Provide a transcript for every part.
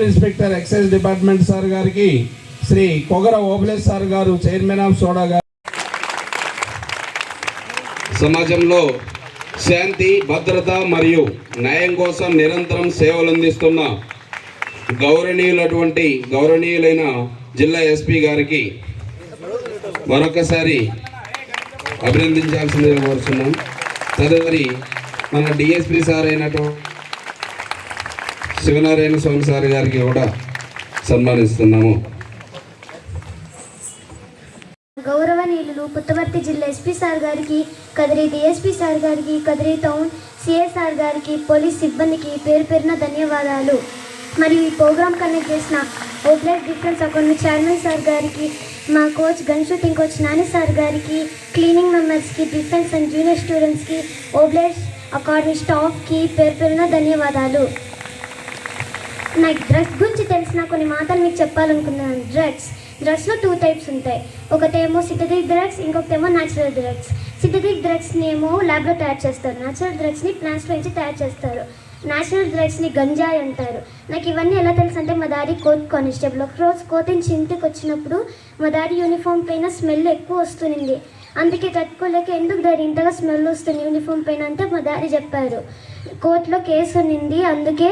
Circle inspector excise department sir గారికి, Shri Kogara Obulesh sir గారు chairman of soda గారు. సమాజంలో శాంతి, భద్రత మరియు న్యాయం కోసం నిరంతరం సేవలందిస్తున్న గౌరవనీయులైన జిల్లా ఎస్పీ గారికి మరొకసారి అభినందించాల్సిందిగా కోరుతున్నాం. తదుపరి మన డిఎస్పీ సార్ అయినటువంటి శివనారాయణ స్వామి సార్ గారికి కూడా సన్మానిస్తున్నాము. గౌరవనీయులు పుట్టపర్తి జిల్లా ఎస్పీ సార్ గారికి, కదిరి డిఎస్పీ సార్ గారికి, కదిరి టౌన్ సిఐ సార్ గారికి, పోలీస్ సిబ్బందికి పేరు పేరున ధన్యవాదాలు. మరియు ఈ ప్రోగ్రామ్ కండక్ట్ చేసిన Obulesh defence academy chairman sir గారికి, మా coach gun shooting coach Nani sir గారికి, క్లీనింగ్ మెంబర్స్కి, డిఫెన్స్ అండ్ జూనియర్ స్టూడెంట్స్కి, ఓబ్లేస్ అకాడమీ స్టాఫ్కి పేరు పేరున ధన్యవాదాలు. నాకు డ్రగ్స్ గురించి తెలిసిన కొన్ని మాటలు మీకు చెప్పాలనుకున్నాను. డ్రగ్స్లో 2 టైప్స్ ఉంటాయి. ఒకటేమో సింథటిక్ డ్రగ్స్, ఇంకొకటేమో న్యాచురల్ డ్రగ్స్. సింథటిక్ డ్రగ్స్ని ఏమో ల్యాబ్లో తయారు చేస్తారు, న్యాచురల్ డ్రగ్స్ని ప్లాంట్స్లో నుంచి తయారు చేస్తారు. న్యాచురల్ డ్రగ్స్ని గంజాయి అంటారు. నాకు ఇవన్నీ ఎలా తెలుసు అంటే, మా డాడీ కోర్ట్ కానిస్టేబుల్. ఒకరోజు కోర్ట్ నుంచి ఇంటికి వచ్చినప్పుడు మా డాడీ యూనిఫామ్ పైన స్మెల్ ఎక్కువ వస్తుంది. అందుకే తట్టుకోలేక, ఎందుకు డాడీ ఇంతగా స్మెల్ వస్తుంది యూనిఫామ్ పైన అంటే మా డాడీ చెప్పారు, కోర్టులో కేసు ఉన్నింది, అందుకే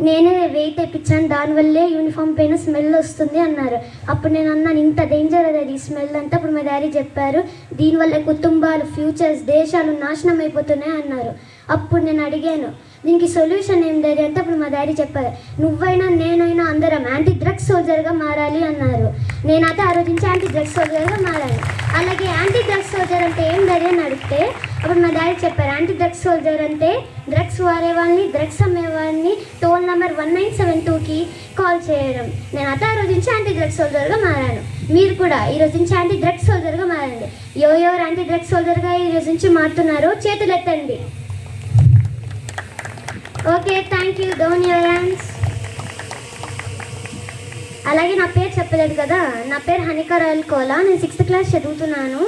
నేనే వెయిట్ తెప్పించాను, దానివల్లే యూనిఫామ్ పైన స్మెల్ వస్తుంది అన్నారు. అప్పుడు నేను అన్నాను, ఇంత డేంజర్ అది ఈ స్మెల్ అంటే. అప్పుడు మా డాడీ చెప్పారు, దీనివల్ల కుటుంబాలు, ఫ్యూచర్స్, దేశాలు నాశనం అయిపోతున్నాయి అన్నారు. అప్పుడు నేను అడిగాను, దీనికి సొల్యూషన్ ఏం డాడీ అంటే, అప్పుడు మా డాడీ చెప్పారు, నువ్వైనా నేనైనా అందరం యాంటీ డ్రగ్స్ సోల్జర్గా మారాలి అన్నారు. నేనైతే ఆ రోజు నుంచి యాంటీ డ్రగ్స్ సోల్జర్గా మారాను. అలాగే యాంటీ డ్రగ్స్ సోల్జర్ అంటే ఏం డాడీ అని అడిగితే, అప్పుడు మా డాడీ చెప్పారు, యాంటీ డ్రగ్స్ సోల్జర్ అంటే డ్రగ్స్ వాడే వాళ్ళని, డ్రగ్స్ అమ్మే వాళ్ళని టోల్ నెంబర్ 1972కి కాల్ చేయడం. నేను అయితే ఆ రోజు నుంచి యాంటీ డ్రగ్స్ సోల్జర్గా మారాను. మీరు కూడా ఈ రోజు నుంచి యాంటీ డ్రగ్స్ సోల్జర్గా మారండి. ఎవరు యాంటీ డ్రగ్స్ సోల్జర్గా ఈ రోజు నుంచి మారుతున్నారో చేతులు ఎత్తండి. Okay, thank you. Down your hands. అలాగే నా పేరు చెప్పలేదు కదా, నా పేరు హనిక రాయల్ కోలా. నేను 6th క్లాస్ చదువుతున్నాను.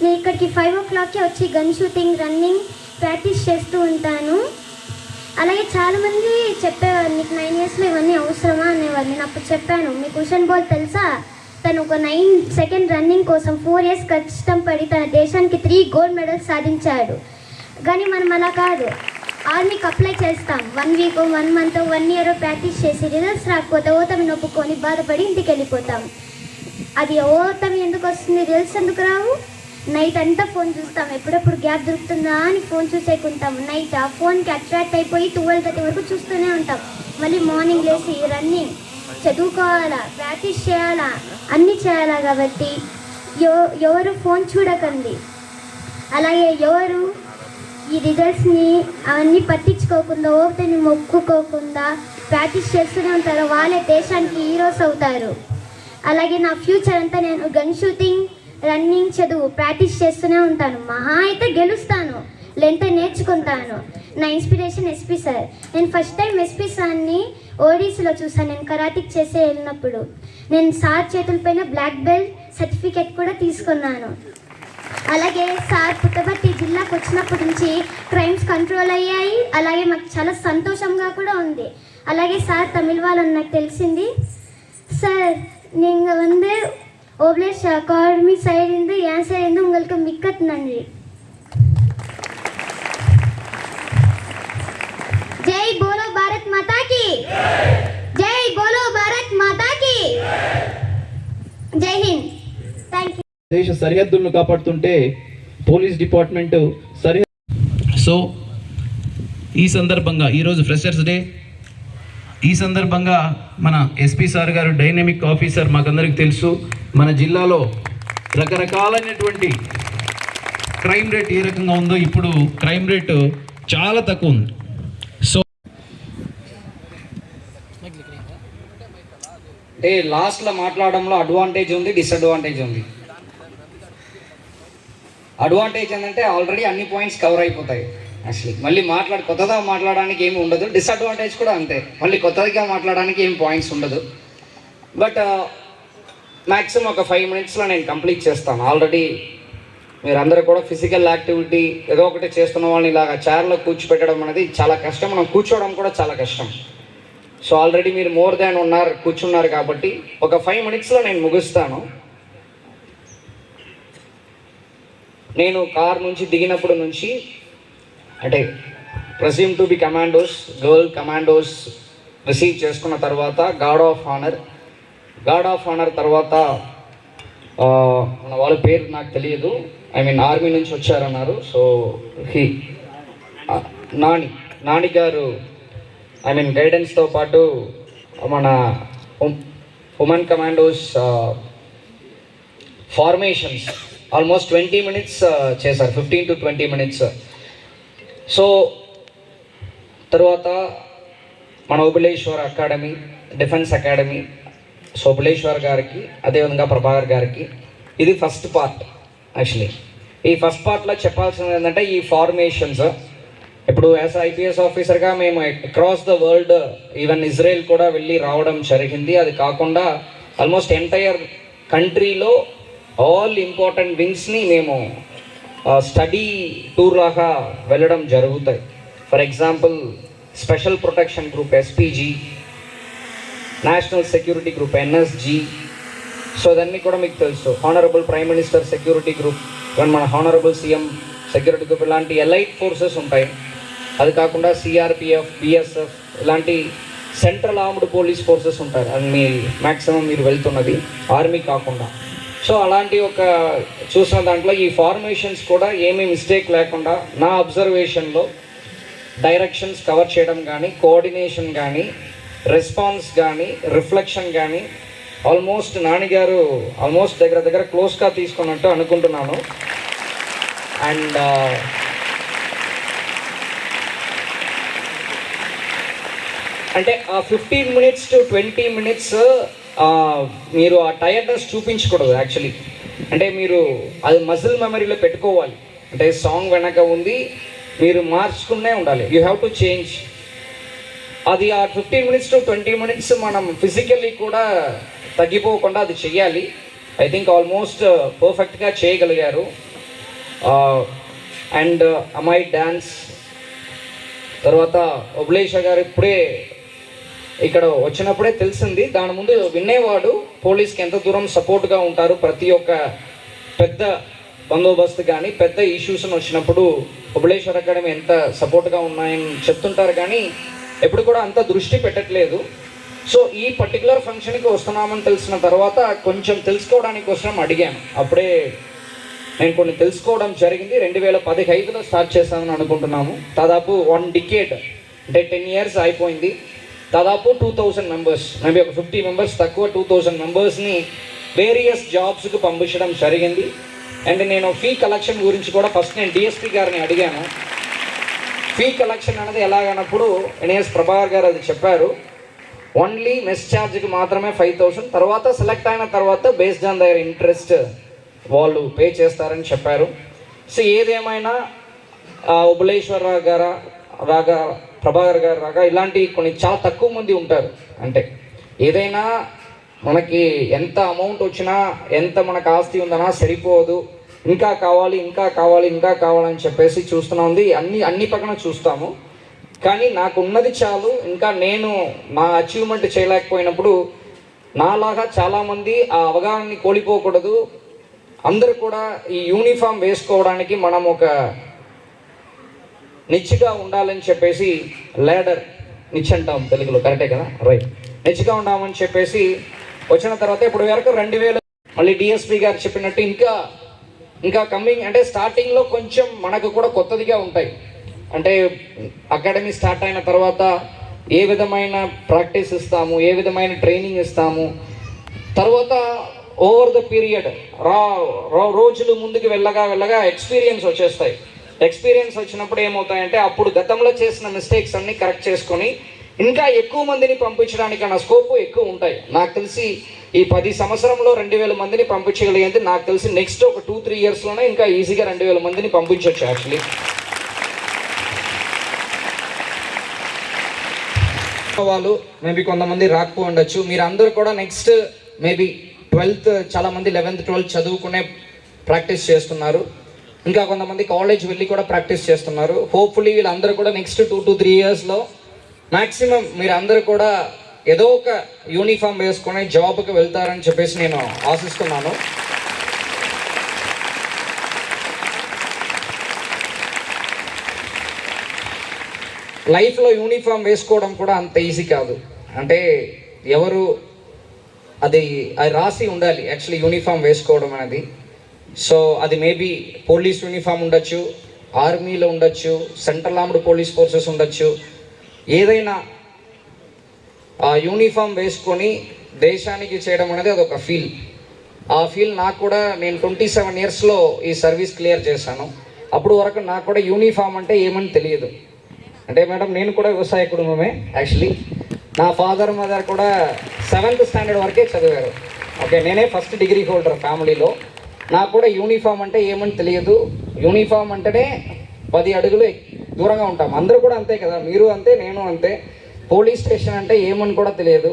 నేను ఇక్కడికి 5 o'clockకి వచ్చి గన్ షూటింగ్, రన్నింగ్ ప్రాక్టీస్ చేస్తూ ఉంటాను. అలాగే చాలామంది చెప్పేవారు, నీకు 9 yearsలో ఇవన్నీ అవసరమా అనేవారు. నేను అప్పుడు చెప్పాను, మీకు ఉసేన్ బోల్ట్ తెలుసా? తను ఒక 9 second రన్నింగ్ కోసం 4 years కష్టపడి తన దేశానికి 3 gold medals సాధించాడు. కానీ మనం అలా కాదు, ఆర్మీకి అప్లై చేస్తాం, 1 week, 1 month, 1 year ప్రాక్టీస్ చేసి రిజల్ట్స్ రాకపోతే ఓటమి నొప్పుకొని బాధపడి ఇంటికి వెళ్ళిపోతాం. అది ఓటమి ఎందుకు వస్తుంది, రిజల్ట్స్ ఎందుకు రావు? నైట్ అంతా ఫోన్ చూస్తాం, ఎప్పుడెప్పుడు గ్యాప్ దొరుకుతుందా అని ఫోన్ చూసేకుంటాం. నైట్ ఆ ఫోన్కి అట్రాక్ట్ అయిపోయి 12:30 వరకు చూస్తూనే ఉంటాం. మళ్ళీ మార్నింగ్ లేచి రన్నింగ్, చదువుకోవాలా, ప్రాక్టీస్ చేయాలా, అన్నీ చేయాలా. కాబట్టి ఎవరు ఫోన్ చూడకండి. అలాగే ఎవరు ఈ రిజల్ట్స్ని అవన్నీ పట్టించుకోకుండా, ఓపికని మొక్కుకోకుండా ప్రాక్టీస్ చేస్తూనే ఉంటారో వాళ్ళే దేశానికి హీరోస్ అవుతారు. అలాగే నా ఫ్యూచర్ అంతా నేను గన్ షూటింగ్, రన్నింగ్, చదువు ప్రాక్టీస్ చేస్తూనే ఉంటాను. మహా అయితే గెలుస్తాను, లేదంటే నేర్చుకుంటాను. నా ఇన్స్పిరేషన్ ఎస్పీ సార్. నేను ఫస్ట్ టైం ఎస్పీ సార్ని ఓడిసీలో చూసాను. నేను కరాటిక్ చేసే వెళ్ళినప్పుడు నేను సార్ చేతులపైన బ్లాక్ బెల్ట్ సర్టిఫికెట్ కూడా తీసుకున్నాను. అలాగే సార్ పుట్టపర్తి జిల్లాకు వచ్చినప్పటి నుంచి క్రైమ్స్ కంట్రోల్ అయ్యాయి. అలాగే మాకు చాలా సంతోషంగా కూడా ఉంది. అలాగే సార్ తమిళ వాళ్ళని నాకు తెలిసింది. சார் நீங்கள் வந்து ஓப்லேஷ் அகாடமி சைடிலிருந்து என் சைடிலிருந்து உங்களுக்கு மிக்க நன்றி. ஜெய் போலோ பாரத் மாதா கி ஜெய் போலோ பாரத் மாதா கி జై హింద్. Thank you. దేశ సరిహద్దులను కాపాడుతుంటే పోలీస్ డిపార్ట్మెంట్ సో ఈ సందర్భంగా ఈరోజు ఫ్రెషర్స్ డే, ఈ సందర్భంగా మన ఎస్పీ సార్ గారు డైనమిక్ ఆఫీసర్, మాకందరికి తెలుసు మన జిల్లాలో రకరకాలైనటువంటి క్రైమ్ రేట్ ఏ రకంగా ఉందో. ఇప్పుడు క్రైమ్ రేటు చాలా తక్కువ ఉంది. సో అంటే లాస్ట్లో మాట్లాడడంలో అడ్వాంటేజ్ ఉంది, డిసడ్వాంటేజ్ ఉంది. అడ్వాంటేజ్ ఏంటంటే ఆల్రెడీ అన్ని పాయింట్స్ కవర్ అయిపోతాయి. యాక్చువల్లీ మళ్ళీ కొత్తగా మాట్లాడడానికి ఏమి ఉండదు. డిసడ్వాంటేజ్ కూడా అంతే, మళ్ళీ కొత్తగా మాట్లాడడానికి ఏం పాయింట్స్ ఉండదు. బట్ మ్యాక్సిమం ఒక 5 minutesలో నేను కంప్లీట్ చేస్తాను. ఆల్రెడీ మీరందరూ కూడా ఫిజికల్ యాక్టివిటీ ఏదో ఒకటి చేస్తున్న వాళ్ళని ఇలాగా చైర్లో కూర్చోపెట్టడం అనేది చాలా కష్టం. మనం కూర్చోవడం కూడా చాలా కష్టం. సో ఆల్రెడీ మీరు మోర్ దాన్ కూర్చున్నారు కాబట్టి ఒక 5 minutesలో నేను ముగిస్తాను. నేను కార్ నుంచి దిగినప్పుడు నుంచి అంటే presume to be commandos, girl commandos receive చేసుకున్న తర్వాత గార్డ్ ఆఫ్ ఆనర్ తర్వాత మన వాళ్ళ పేరు నాకు తెలియదు, ఆర్మీ నుంచి వచ్చారన్నారు. సో నాని గారు గైడెన్స్తో పాటు మన women commandos formations almost 20 minutes చేశారు, 15 to 20 minutes. సో తర్వాత మన ఓబులేశ్వర్ అకాడమీ, డిఫెన్స్ అకాడమీ, సో ఓబులేశ్వర్ గారికి అదేవిధంగా ప్రభాకర్ గారికి ఇది ఫస్ట్ పార్ట్. యాక్చువల్లీ ఈ ఫస్ట్ పార్ట్లో చెప్పాల్సింది ఏంటంటే ఈ ఫార్మేషన్స్ ఇప్పుడు యాజ్ ఐపీఎస్ ఆఫీసర్గా మేము across the world even Israel కూడా వెళ్ళి రావడం జరిగింది. అది కాకుండా ఆల్మోస్ట్ ఎంటైర్ కంట్రీలో ఆల్ ఇంపార్టెంట్ వింగ్స్ని మేము స్టడీ టూర్ లాగా వెళ్ళడం జరుగుతాయి. For example special protection group SPG, national security group NSG, so ఇవన్నీ కూడా మీకు తెలుసు. Honourable prime minister security group, మన హానరబుల్ సీఎం సెక్యూరిటీ గ్రూప్, ఇలాంటి ఎలైట్ ఫోర్సెస్ ఉంటాయి. అది కాకుండా సిఆర్పిఎఫ్, బిఎస్ఎఫ్ ఇలాంటి సెంట్రల్ ఆర్మ్డ్ పోలీస్ ఫోర్సెస్ ఉంటాయి. అది మీ మ్యాక్సిమం మీరు వెళ్తున్నది ఆర్మీ కాకుండా. సో అలాంటి ఒక చూసిన దాంట్లో ఈ ఫార్మేషన్స్ కూడా ఏమీ మిస్టేక్ లేకుండా నా అబ్జర్వేషన్లో డైరెక్షన్స్ కవర్ చేయడం కానీ, కోఆర్డినేషన్ కానీ, రెస్పాన్స్ కానీ, రిఫ్లెక్షన్ కానీ ఆల్మోస్ట్ నాన్నగారు ఆల్మోస్ట్ దగ్గర క్లోజ్గా తీసుకున్నట్టు అనుకుంటున్నాను. అండ్ అంటే ఆ 15 minutes to 20 minutes మీరు ఆ టైర్డ్నెస్ చూపించకూడదు. యాక్చువల్లీ అంటే మీరు అది మజిల్ మెమరీలో పెట్టుకోవాలి. అంటే సాంగ్ వెనక ఉంది, మీరు మార్చుకునే ఉండాలి. You have to change. అది ఆ 15 minutes to 20 minutes మనం ఫిజికల్లీ కూడా తగ్గిపోకుండా అది చెయ్యాలి. ఐ థింక్ ఆల్మోస్ట్ పర్ఫెక్ట్గా చేయగలిగారు. అండ్ అమ్మాయి డ్యాన్స్ తర్వాత ఓబులేష్ గారు ఇప్పుడే ఇక్కడ వచ్చినప్పుడే తెలిసింది. దాని ముందు వినేవాడు పోలీస్కి ఎంత దూరం సపోర్ట్గా ఉంటారు. ప్రతి ఒక్క పెద్ద బందోబస్తు కానీ పెద్ద ఇష్యూస్ వచ్చినప్పుడు ఓబులేశ్వర్ అకాడమీ ఎంత సపోర్ట్గా ఉన్నాయని చెప్తుంటారు, కానీ ఎప్పుడు కూడా అంత దృష్టి పెట్టట్లేదు. సో ఈ పర్టికులర్ ఫంక్షన్కి వస్తున్నామని తెలిసిన తర్వాత కొంచెం తెలుసుకోవడానికి కోసం అడిగాను. అప్పుడే నేను కొన్ని తెలుసుకోవడం జరిగింది. 2015లో స్టార్ట్ చేశామని అనుకుంటున్నాము. దాదాపు 1 decade అంటే 10 years అయిపోయింది. దాదాపు 2000 members, మేబీ ఒక 50 members తక్కువ, 2000 membersని వేరియస్ జాబ్స్కి పంపించడం జరిగింది. అండ్ నేను ఫీ కలెక్షన్ గురించి కూడా ఫస్ట్ నేను డిఎస్పీ గారిని అడిగాను. ఫీ కలెక్షన్ అనేది ఎలాగన్నప్పుడు ఎన్ఎస్ ప్రభాకర్ గారు అది చెప్పారు. ఓన్లీ మెస్ ఛార్జ్కి మాత్రమే 5000, తర్వాత సెలెక్ట్ అయిన తర్వాత బేస్డ్ ఆన్ దర్ ఇంట్రెస్ట్ వాళ్ళు పే చేస్తారని చెప్పారు. సో ఏదేమైనా ఓబులేశ్వరరావు గారు రాగా, ప్రభాకర్ గారు రాగా ఇలాంటి కొన్ని చాలా తక్కువ మంది ఉంటారు. అంటే ఏదైనా మనకి ఎంత అమౌంట్ వచ్చినా, ఎంత మనకు ఆస్తి ఉందన్నా సరిపోదు, ఇంకా కావాలి ఇంకా కావాలి ఇంకా కావాలని చెప్పేసి చూస్తున్నా ఉంది. అన్ని పక్కన చూస్తాము, కానీ నాకు ఉన్నది చాలు. ఇంకా నేను నా అచీవ్మెంట్ చేయలేకపోయినప్పుడు నాలాగా చాలామంది ఆ అవగాహనని కోల్పోకూడదు. అందరూ కూడా ఈ యూనిఫామ్ వేసుకోవడానికి మనం ఒక నిచ్చిగా ఉండాలని చెప్పేసి, లేడర్ నిచ్చి అంటాం తెలుగులో, కరెక్టే కదా, రైట్, నిచ్చిగా ఉండామని చెప్పేసి వచ్చిన తర్వాత ఇప్పుడు వరకు 2000 మళ్ళీ డిఎస్పీ గారు చెప్పినట్టు ఇంకా కమింగ్ అంటే స్టార్టింగ్లో కొంచెం మనకు కూడా కొత్తదిగా ఉంటాయి. అంటే అకాడమీ స్టార్ట్ అయిన తర్వాత ఏ విధమైన ప్రాక్టీస్ ఇస్తాము, ఏ విధమైన ట్రైనింగ్ ఇస్తాము, తర్వాత ఓవర్ ద పీరియడ్ రోజులు ముందుకు వెళ్ళగా ఎక్స్పీరియన్స్ వచ్చేస్తాయి. ఎక్స్పీరియన్స్ వచ్చినప్పుడు ఏమవుతాయంటే అప్పుడు గతంలో చేసిన మిస్టేక్స్ అన్నీ కరెక్ట్ చేసుకొని ఇంకా ఎక్కువ మందిని పంపించడానికి నా స్కోప్ ఎక్కువ ఉంటాయి. నాకు తెలిసి ఈ 10 సంవత్సరంలో 2000 మందిని పంపించగలిగేది నాకు తెలిసి నెక్స్ట్ ఒక 2-3 yearsలోనే ఇంకా ఈజీగా 2000 మందిని పంపించవచ్చు. యాక్చువల్లీ వాళ్ళు మేబీ కొంతమంది రాకపో ఉండొచ్చు. మీరు అందరూ కూడా నెక్స్ట్ మేబీ 12th, చాలామంది 11th 12th చదువుకునే ప్రాక్టీస్ చేస్తున్నారు. ఇంకా కొంతమంది కాలేజ్ వెళ్ళి కూడా ప్రాక్టీస్ చేస్తున్నారు. హోప్ఫుల్లీ వీళ్ళందరూ కూడా నెక్స్ట్ 2 to 3 yearsలో మ్యాక్సిమం మీరు అందరూ కూడా ఏదో ఒక యూనిఫామ్ వేసుకొని జాబ్కి వెళ్తారని చెప్పేసి నేను ఆశిస్తున్నాను. లైఫ్లో యూనిఫామ్ వేసుకోవడం కూడా అంత ఈజీ కాదు. అంటే ఎవరు అది రాసి ఉండాలి యాక్చువల్లీ యూనిఫామ్ వేసుకోవడం అనేది. సో అది మేబీ పోలీస్ యూనిఫామ్ ఉండొచ్చు, ఆర్మీలో ఉండొచ్చు, సెంట్రల్ ఆర్మ్డ్ పోలీస్ ఫోర్సెస్ ఉండొచ్చు. ఏదైనా ఆ యూనిఫామ్ వేసుకొని దేశానికి చేయడం అనేది అదొక ఫీల్. ఆ ఫీల్ నాకు కూడా, నేను 27 ఇయర్స్లో ఈ సర్వీస్ క్లియర్ చేశాను. అప్పుడు వరకు నాకు కూడా యూనిఫామ్ అంటే ఏమని తెలియదు. అంటే మేడం నేను కూడా వ్యవసాయ కుటుంబమే యాక్చువల్లీ. నా ఫాదర్ మదర్ కూడా 7th స్టాండర్డ్ వరకే చదివారు. ఓకే, నేనే ఫస్ట్ డిగ్రీ హోల్డర్ ఫ్యామిలీలో. నాకు కూడా యూనిఫామ్ అంటే ఏమని తెలియదు. యూనిఫామ్ అంటేనే 10 అడుగులు దూరంగా ఉంటాం. అందరూ కూడా అంతే కదా, మీరు అంతే, నేను అంతే. పోలీస్ స్టేషన్ అంటే ఏమని కూడా తెలియదు.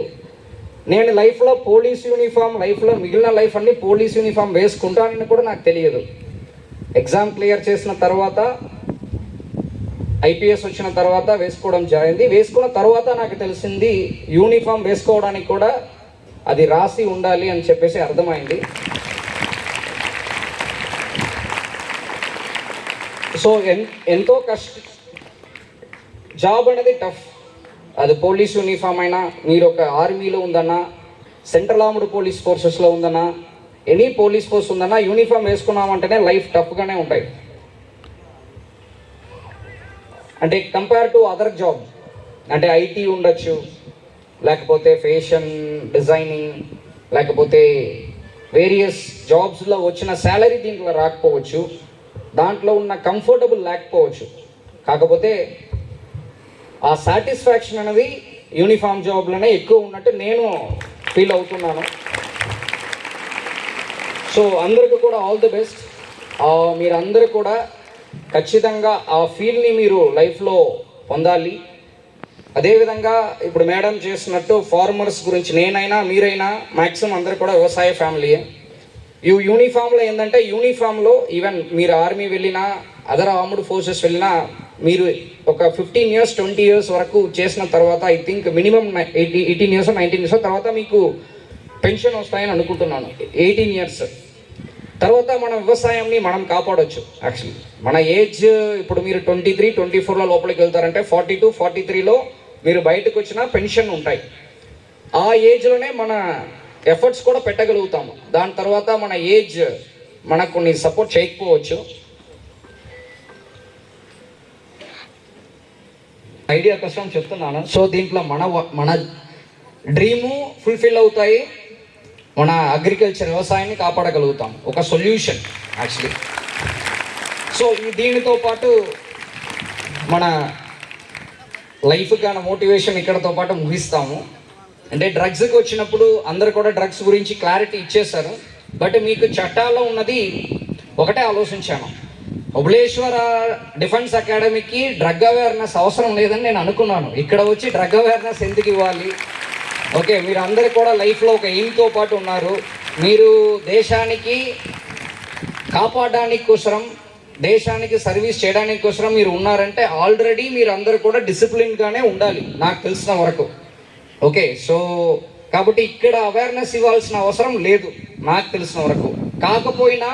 నేను లైఫ్లో పోలీస్ యూనిఫామ్, లైఫ్లో మిగిలిన లైఫ్ అన్ని పోలీస్ యూనిఫామ్ వేసుకుంటానని కూడా నాకు తెలియదు. ఎగ్జామ్ క్లియర్ చేసిన తర్వాత, ఐపీఎస్ వచ్చిన తర్వాత వేసుకోవడం జరిగింది. వేసుకున్న తర్వాత నాకు తెలిసింది యూనిఫామ్ వేసుకోవడానికి కూడా అది రాసి ఉండాలి అని చెప్పేసి అర్థమైంది. సో ఎంతో జాబ్ అనేది టఫ్. అది పోలీస్ యూనిఫామ్ అయినా, మీరు ఒక ఆర్మీలో ఉందన్నా, సెంట్రల్ ఆర్మ్డ్ పోలీస్ ఫోర్సెస్లో ఉందన్నా, ఎనీ పోలీస్ ఫోర్స్ ఉందన్నా, యూనిఫామ్ వేసుకున్నామంటేనే లైఫ్ టఫ్గానే ఉంటాయి. అంటే కంపేర్ టు అదర్ జాబ్, అంటే ఐటీ ఉండొచ్చు, లేకపోతే ఫ్యాషన్ డిజైనింగ్, లేకపోతే వేరియస్ జాబ్స్లో వచ్చిన శాలరీ దీంట్లో రాకపోవచ్చు, దాంట్లో ఉన్న కంఫర్టబుల్ లేకపోవచ్చు. కాకపోతే ఆ సాటిస్ఫాక్షన్ అనేది యూనిఫామ్ జాబ్లోనే ఎక్కువ ఉన్నట్టు నేను ఫీల్ అవుతున్నాను. సో అందరికీ కూడా ఆల్ ది బెస్ట్. మీరందరూ కూడా ఖచ్చితంగా ఆ ఫీల్ని మీరు లైఫ్లో పొందాలి. అదేవిధంగా ఇప్పుడు మేడం చేసినట్టు ఫార్మర్స్ గురించి నేనైనా మీరైనా మ్యాక్సిమం అందరూ కూడా వ్యవసాయ ఫ్యామిలీయే. ఈ యూనిఫామ్లో ఏంటంటే, యూనిఫామ్లో ఈవెన్ మీరు ఆర్మీ వెళ్ళినా, అదర్ ఆర్మ్డ్ ఫోర్సెస్ వెళ్ళినా, మీరు ఒక 15 years 20 years వరకు చేసిన తర్వాత, I think minimum 18 years 19 years తర్వాత మీకు పెన్షన్ వస్తాయని అనుకుంటున్నాను. 18 years తర్వాత మన వ్యవసాయాన్ని మనం కాపాడవచ్చు. యాక్చువల్లీ మన ఏజ్ ఇప్పుడు మీరు 23-24లో లోపలికి వెళ్తారంటే 42-43లో మీరు బయటకు వచ్చినా పెన్షన్ ఉంటాయి. ఆ ఏజ్లోనే మన ఎఫర్ట్స్ కూడా పెట్టగలుగుతాము. దాని తర్వాత మన ఏజ్ మనకు కొన్ని సపోర్ట్ చేయకపోవచ్చు. ఐడియా కోసం చెప్తున్నాను. సో దీంట్లో మన డ్రీము ఫుల్ఫిల్ అవుతాయి, మన అగ్రికల్చర్ వ్యవసాయాన్ని కాపాడగలుగుతాం. ఒక సొల్యూషన్ యాక్చువల్లీ. సో దీనితో పాటు మన లైఫ్ కానీ మోటివేషన్ ఇక్కడతో పాటు ముగిస్తాము. అంటే డ్రగ్స్కి వచ్చినప్పుడు అందరు కూడా డ్రగ్స్ గురించి క్లారిటీ ఇచ్చేశారు. బట్ మీకు చట్టాల్లో ఉన్నది ఒకటే ఆలోచించాను, ఓబులేశ్వర డిఫెన్స్ అకాడమీకి డ్రగ్ అవేర్నెస్ అవసరం లేదని నేను అనుకున్నాను. ఇక్కడ వచ్చి డ్రగ్ అవేర్నెస్ ఎందుకు ఇవ్వాలి? ఓకే, మీరు అందరూ కూడా లైఫ్లో ఒక ఎయిమ్తో పాటు ఉన్నారు. మీరు దేశానికి కాపాడడానికి కోసరం, దేశానికి సర్వీస్ చేయడానికి కోసరం మీరు ఉన్నారంటే ఆల్రెడీ మీరు అందరూ కూడా డిసిప్లిన్గానే ఉండాలి నాకు తెలిసిన వరకు. ఓకే, సో కాబట్టి ఇక్కడ అవేర్నెస్ ఇవ్వాల్సిన అవసరం లేదు నాకు తెలిసిన వరకు. కాకపోయినా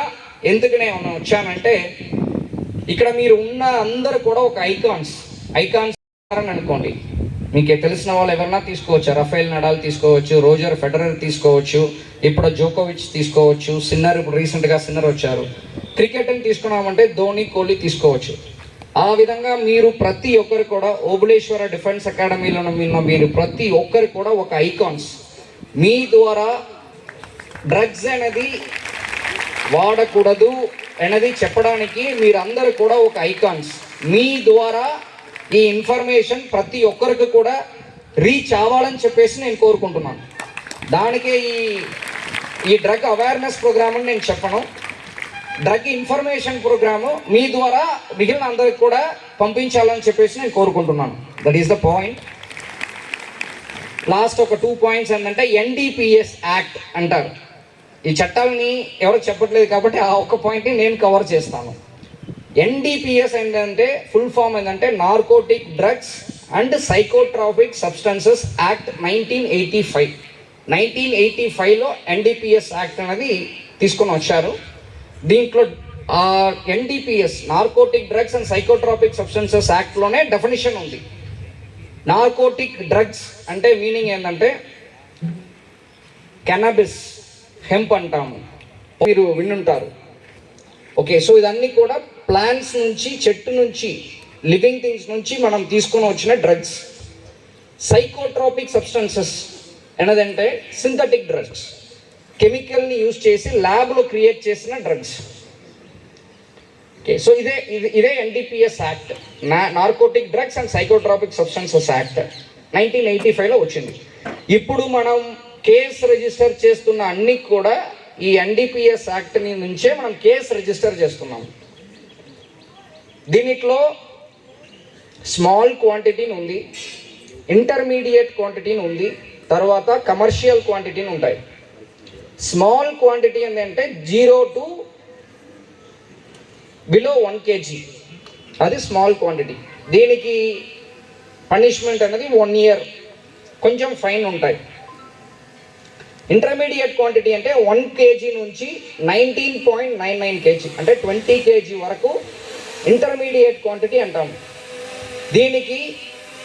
ఎందుకు నేను వచ్చానంటే, ఇక్కడ మీరు ఉన్న అందరూ కూడా ఒక ఐకాన్స్ అని అనుకోండి. మీకు తెలిసిన వాళ్ళు ఎవరన్నా తీసుకోవచ్చు, రఫేల్ నడాల్ తీసుకోవచ్చు, రోజర్ ఫెడరర్ తీసుకోవచ్చు, ఇప్పుడు జోకోవిచ్ తీసుకోవచ్చు, సిన్నర్, ఇప్పుడు రీసెంట్గా సిన్నర్ వచ్చారు. క్రికెట్ని తీసుకున్నామంటే ధోని, కోహ్లీ తీసుకోవచ్చు. ఆ విధంగా మీరు ప్రతి ఒక్కరు కూడా ఓబులేశ్వర డిఫెన్స్ అకాడమీలో మీరు ప్రతి ఒక్కరు కూడా ఒక ఐకాన్స్. మీ ద్వారా డ్రగ్స్ అనేది వాడకూడదు అనేది చెప్పడానికి మీరందరూ కూడా ఒక ఐకాన్స్. మీ ద్వారా ఈ ఇన్ఫర్మేషన్ ప్రతి ఒక్కరికి కూడా రీచ్ అవ్వాలని చెప్పేసి నేను కోరుకుంటున్నాను. దానికే ఈ డ్రగ్ అవేర్నెస్ ప్రోగ్రామ్ అని నేను చెప్పను, డ్రగ్ ఇన్ఫర్మేషన్ ప్రోగ్రాము మీ ద్వారా మిగిలిన అందరికి కూడా పంపించాలని చెప్పేసి నేను కోరుకుంటున్నాను. That is the point. Last ఒక 2 points ఏంటంటే, NDPS యాక్ట్ అంటారు. ఈ చట్టాలని ఎవరు చెప్పట్లేదు కాబట్టి ఆ ఒక్క పాయింట్ని నేను కవర్ చేస్తాను. NDPS ఏంటంటే ఫుల్ ఫామ్ ఏంటంటే narcotic drugs and psychotropic substances act 1985. 1985లో ఎన్డీపీఎస్ యాక్ట్ అనేది తీసుకొని వచ్చారు. దీంట్లో NDPS narcotic drugs and psychotropic substances యాక్ట్లోనే డెఫినిషన్ ఉంది. నార్కోటిక్ డ్రగ్స్ అంటే మీనింగ్ ఏంటంటే కెనబిస్, హెంప్ అంటాము, మీరు వినుంటారు. ఓకే, సో ఇదన్నీ కూడా ప్లాంట్స్ నుంచి, చెట్టు నుంచి, లివింగ్ థింగ్స్ నుంచి మనం తీసుకొని వచ్చిన డ్రగ్స్. సైకోట్రాపిక్ సబ్స్టెన్సెస్ అనేదంటే సింథటిక్ డ్రగ్స్, కెమికల్ని యూజ్ చేసి ల్యాబ్లో క్రియేట్ చేసిన డ్రగ్స్. ఓకే, సో ఇదే NDPS act, narcotic drugs and psychotropic substances act 1985లో వచ్చింది. ఇప్పుడు మనం కేసు రిజిస్టర్ చేస్తున్న అన్ని కూడా ఈ ఎన్డీపీఎస్ యాక్ట్ నుంచే మనం కేసు రిజిస్టర్ చేస్తున్నాం. దీనిలో స్మాల్ క్వాంటిటీని ఉంది, ఇంటర్మీడియట్ క్వాంటిటీని ఉంది, తర్వాత కమర్షియల్ క్వాంటిటీని ఉంటాయి. స్మాల్ క్వాంటిటీ ఏంటంటే 0 to బిలో 1 kg, అది స్మాల్ క్వాంటిటీ. దీనికి పనిష్మెంట్ అనేది 1 year, కొంచెం ఫైన్ ఉంటాయి. ఇంటర్మీడియట్ క్వాంటిటీ అంటే 1 kg నుంచి 19.99 kg అంటే 20 kg వరకు ఇంటర్మీడియట్ క్వాంటిటీ అంటాము. దీనికి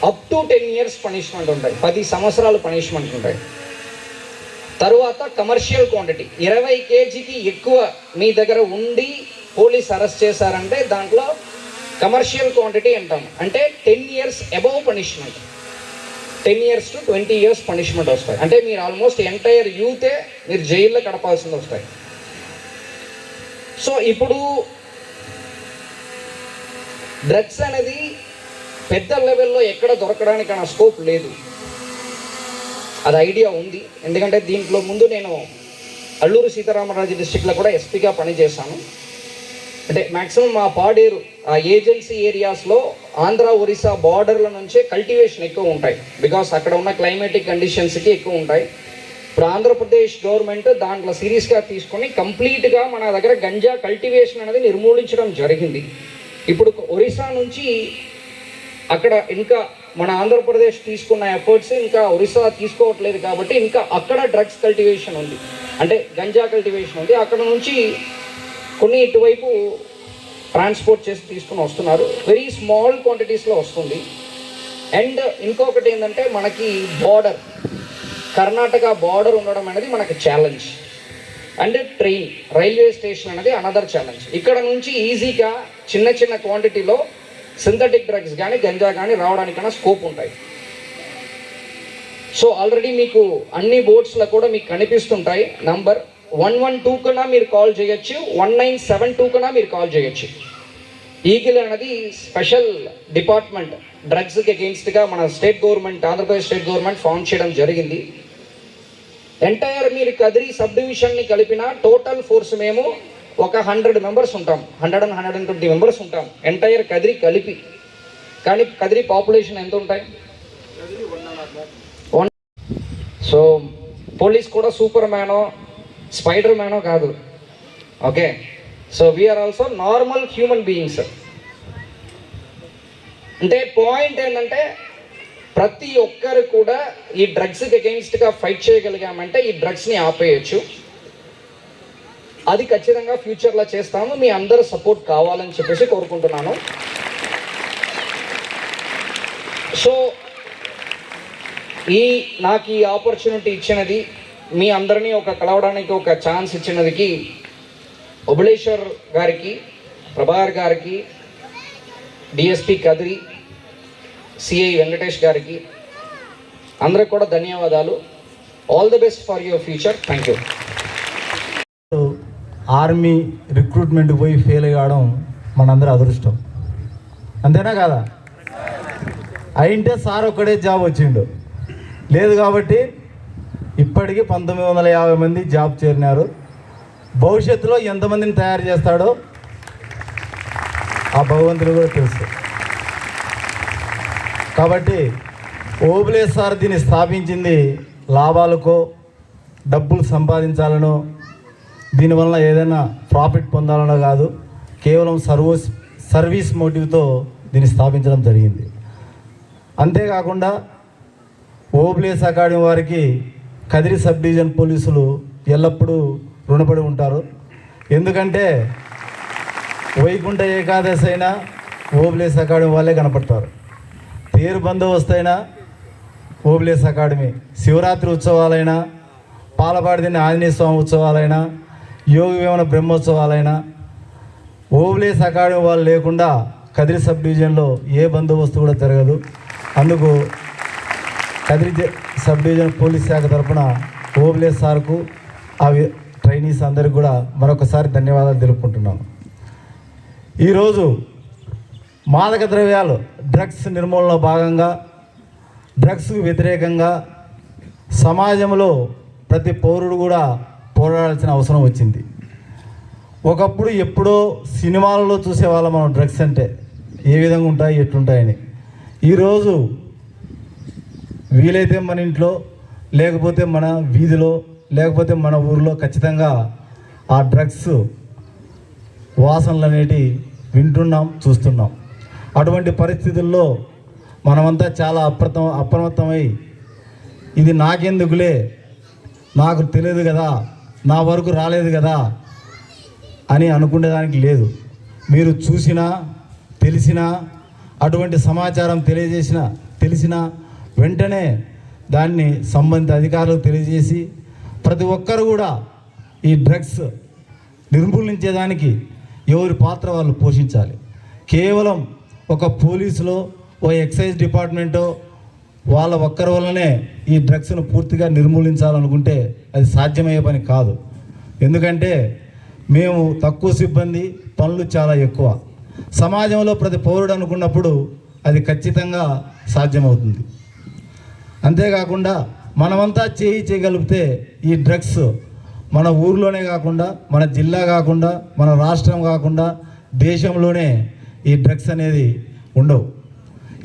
అప్ టు 10 years పనిష్మెంట్ ఉంటాయి, 10 సంవత్సరాలు పనిష్మెంట్ ఉంటాయి. తరువాత కమర్షియల్ క్వాంటిటీ 20 kgకి ఎక్కువ మీ దగ్గర ఉండి పోలీస్ అరెస్ట్ చేశారంటే దాంట్లో కమర్షియల్ క్వాంటిటీ అంటాము. అంటే 10 years above punishment, 10 years to 20 years punishment వస్తాయి. అంటే మీరు ఆల్మోస్ట్ ఎంటైర్ యూతే మీరు జైల్లో గడపాల్సింది వస్తాయి. సో ఇప్పుడు డ్రగ్స్ అనేది పెద్ద లెవెల్లో ఎక్కడ దొరకడానికి అన్న స్కోప్ లేదు, అది ఐడియా ఉంది. ఎందుకంటే దీంట్లో ముందు నేను అల్లూరు సీతారామరాజు డిస్ట్రిక్ట్లో కూడా ఎస్పీగా పనిచేశాను. అంటే మ్యాక్సిమం మా పాడేరు ఆ ఏజెన్సీ ఏరియాస్లో ఆంధ్ర ఒరిస్సా బార్డర్ల నుంచే కల్టివేషన్ ఎక్కువ ఉంటాయి, బికాస్ అక్కడ ఉన్న క్లైమేటిక్ కండిషన్స్కి ఎక్కువ ఉంటాయి. ఇప్పుడు ఆంధ్రప్రదేశ్ గవర్నమెంట్ దాంట్లో సీరియస్గా తీసుకొని కంప్లీట్గా మన దగ్గర గంజా కల్టివేషన్ అనేది నిర్మూలించడం జరిగింది. ఇప్పుడు ఒరిస్సా నుంచి అక్కడ ఇంకా మన ఆంధ్రప్రదేశ్ తీసుకున్న ఎఫర్ట్స్ ఇంకా ఒరిస్సా తీసుకోవట్లేదు కాబట్టి ఇంకా అక్కడ డ్రగ్స్ కల్టివేషన్ ఉంది, అంటే గంజా కల్టివేషన్ ఉంది. అక్కడ నుంచి కొన్ని ఇటువైపు ట్రాన్స్పోర్ట్ చేసి తీసుకుని వస్తున్నారు, వెరీ స్మాల్ క్వాంటిటీస్లో వస్తుంది. అండ్ ఇంకొకటి ఏంటంటే మనకి బార్డర్, కర్ణాటక బార్డర్ ఉండడం అనేది మనకి challenge. And train, railway station అనేది అనదర్ ఛాలెంజ్. ఇక్కడ నుంచి ఈజీగా చిన్న చిన్న క్వాంటిటీలో సింథటిక్ డ్రగ్స్ కానీ గంజా కానీ రావడానికన్నా స్కోప్ ఉంటాయి. సో ఆల్రెడీ మీకు అన్ని బోర్డ్స్లో కూడా మీకు కనిపిస్తుంటాయి. నంబర్ 112 కన్నా మీరు కాల్ చేయొచ్చు, 1972 కన్నా మీరు కాల్ చేయొచ్చు. ఈగిల్ అనేది స్పెషల్ డిపార్ట్మెంట్ డ్రగ్స్కి అగెయిన్స్ట్గా మన state government, Andhra Pradesh state government form చేయడం జరిగింది. ఎంటైర్ మీరు కదిరి సబ్ డివిజన్ని కలిపిన టోటల్ ఫోర్స్ మేము ఒక 100 members ఉంటాం, 100 and 120 members ఉంటాం ఎంటైర్ కదిరి కలిపి. కానీ కదిరి పాపులేషన్ ఎంత ఉంటాయి? సో పోలీస్ కూడా సూపర్ మ్యానో స్పైడర్ మ్యానో కాదు. Okay, so we are also normal human beings. అంటే పాయింట్ ఏంటంటే ప్రతి ఒక్కరు కూడా ఈ డ్రగ్స్కి అగెయిన్స్ట్గా ఫైట్ చేయగలిగామంటే ఈ డ్రగ్స్ని ఆపేయచ్చు. అది ఖచ్చితంగా ఫ్యూచర్లో చేస్తాము. మీ అందరూ సపోర్ట్ కావాలని చెప్పేసి కోరుకుంటున్నాను. సో నాకు ఈ ఆపర్చునిటీ ఇచ్చినది, మీ అందరినీ కలవడానికి ఒక ఛాన్స్ ఇచ్చినదికి ఒబులేశ్వర్ గారికి, ప్రభాకర్ గారికి, డిఎస్పీ కదిరి, సిఐ వెంకటేష్ గారికి అందరికి కూడా ధన్యవాదాలు. All the best for your future. Thank you. Army recruitment పోయి ఫెయిల్ కావడం మనందరూ అదృష్టం, అంతేనా కదా? అయింటే సార్ ఒక్కడే జాబ్ వచ్చిండు, లేదు కాబట్టి ఇప్పటికీ 1950 మంది జాబ్ చేరినారు. భవిష్యత్తులో ఎంతమందిని తయారు చేస్తాడో ఆ భగవంతుడు కూడా తెలుసు. కాబట్టి ఓబులే సార్ దీన్ని స్థాపించింది లాభాలకో, డబ్బులు సంపాదించాలనో, దీనివల్ల ఏదైనా ప్రాఫిట్ పొందాలనో కాదు, కేవలం సర్వీస్ మోటివ్తో దీన్ని స్థాపించడం జరిగింది. అంతేకాకుండా ఓబ్లేస్ అకాడమీ వారికి కదిరి సబ్ డివిజన్ పోలీసులు ఎల్లప్పుడూ రుణపడి ఉంటారు. ఎందుకంటే వైకుంఠ ఏకాదశి అయినా ఓబ్లేస్ అకాడమీ వాళ్ళే కనపడతారు. తేరు బందోబస్తు అయినా ఓబ్లేస్ అకాడమీ, శివరాత్రి ఉత్సవాలైనా, పాలపాడిదిని ఆంజనేయ స్వామి ఉత్సవాలైనా, యోగి వేమన బ్రహ్మోత్సవాలైనా ఓబ్లేస్ అకాడమీ వాళ్ళు లేకుండా కదిరి సబ్ డివిజన్లో ఏ బందోబస్తు కూడా జరగదు. అందుకు కదిరి సబ్ డివిజన్ పోలీస్ శాఖ తరఫున ఓబ్లేస్ సార్కు అవి ట్రైనీస్ అందరికి కూడా మరొకసారి ధన్యవాదాలు తెలుపుకుంటున్నాను. ఈరోజు మాదక ద్రవ్యాలు డ్రగ్స్ నిర్మూలనలో భాగంగా డ్రగ్స్కు వ్యతిరేకంగా సమాజంలో ప్రతి పౌరుడు కూడా పోరాడాల్సిన అవసరం వచ్చింది. ఒకప్పుడు ఎప్పుడో సినిమాలలో చూసేవాళ్ళం మనం డ్రగ్స్ అంటే ఏ విధంగా ఉంటాయి ఎట్లుంటాయని. ఈరోజు వీలైతే మన ఇంట్లో, లేకపోతే మన వీధిలో, లేకపోతే మన ఊరిలో ఖచ్చితంగా ఆ డ్రగ్స్ వాసనలు అనేటివి వింటున్నాం, చూస్తున్నాం. అటువంటి పరిస్థితుల్లో మనమంతా చాలా అప్రమత్తమై ఇది నాకెందుకులే, నాకు తెలియదు కదా, నా వరకు రాలేదు కదా అని అనుకునేదానికి లేదు. మీరు చూసినా తెలిసినా అటువంటి సమాచారం తెలిసిన వెంటనే దాన్ని సంబంధిత అధికారులకు తెలియజేసి ప్రతి ఒక్కరు కూడా ఈ డ్రగ్స్ నిర్మూలించేదానికి ఎవరి పాత్ర వాళ్ళు పోషించాలి. కేవలం ఒక పోలీసులో, ఓ ఎక్సైజ్ డిపార్ట్మెంటో వాళ్ళ ఒక్కరి వల్లనే ఈ డ్రగ్స్ను పూర్తిగా నిర్మూలించాలనుకుంటే అది సాధ్యమయ్యే పని కాదు. ఎందుకంటే మేము తక్కువ సిబ్బంది, పనులు చాలా ఎక్కువ. సమాజంలో ప్రతి పౌరుడు అనుకున్నప్పుడు అది ఖచ్చితంగా సాధ్యమవుతుంది. అంతేకాకుండా మనమంతా చేయగలిగితే ఈ డ్రగ్స్ మన ఊర్లోనే కాకుండా, మన జిల్లా కాకుండా, మన రాష్ట్రం కాకుండా దేశంలోనే ఈ డ్రగ్స్ అనేది ఉండవు.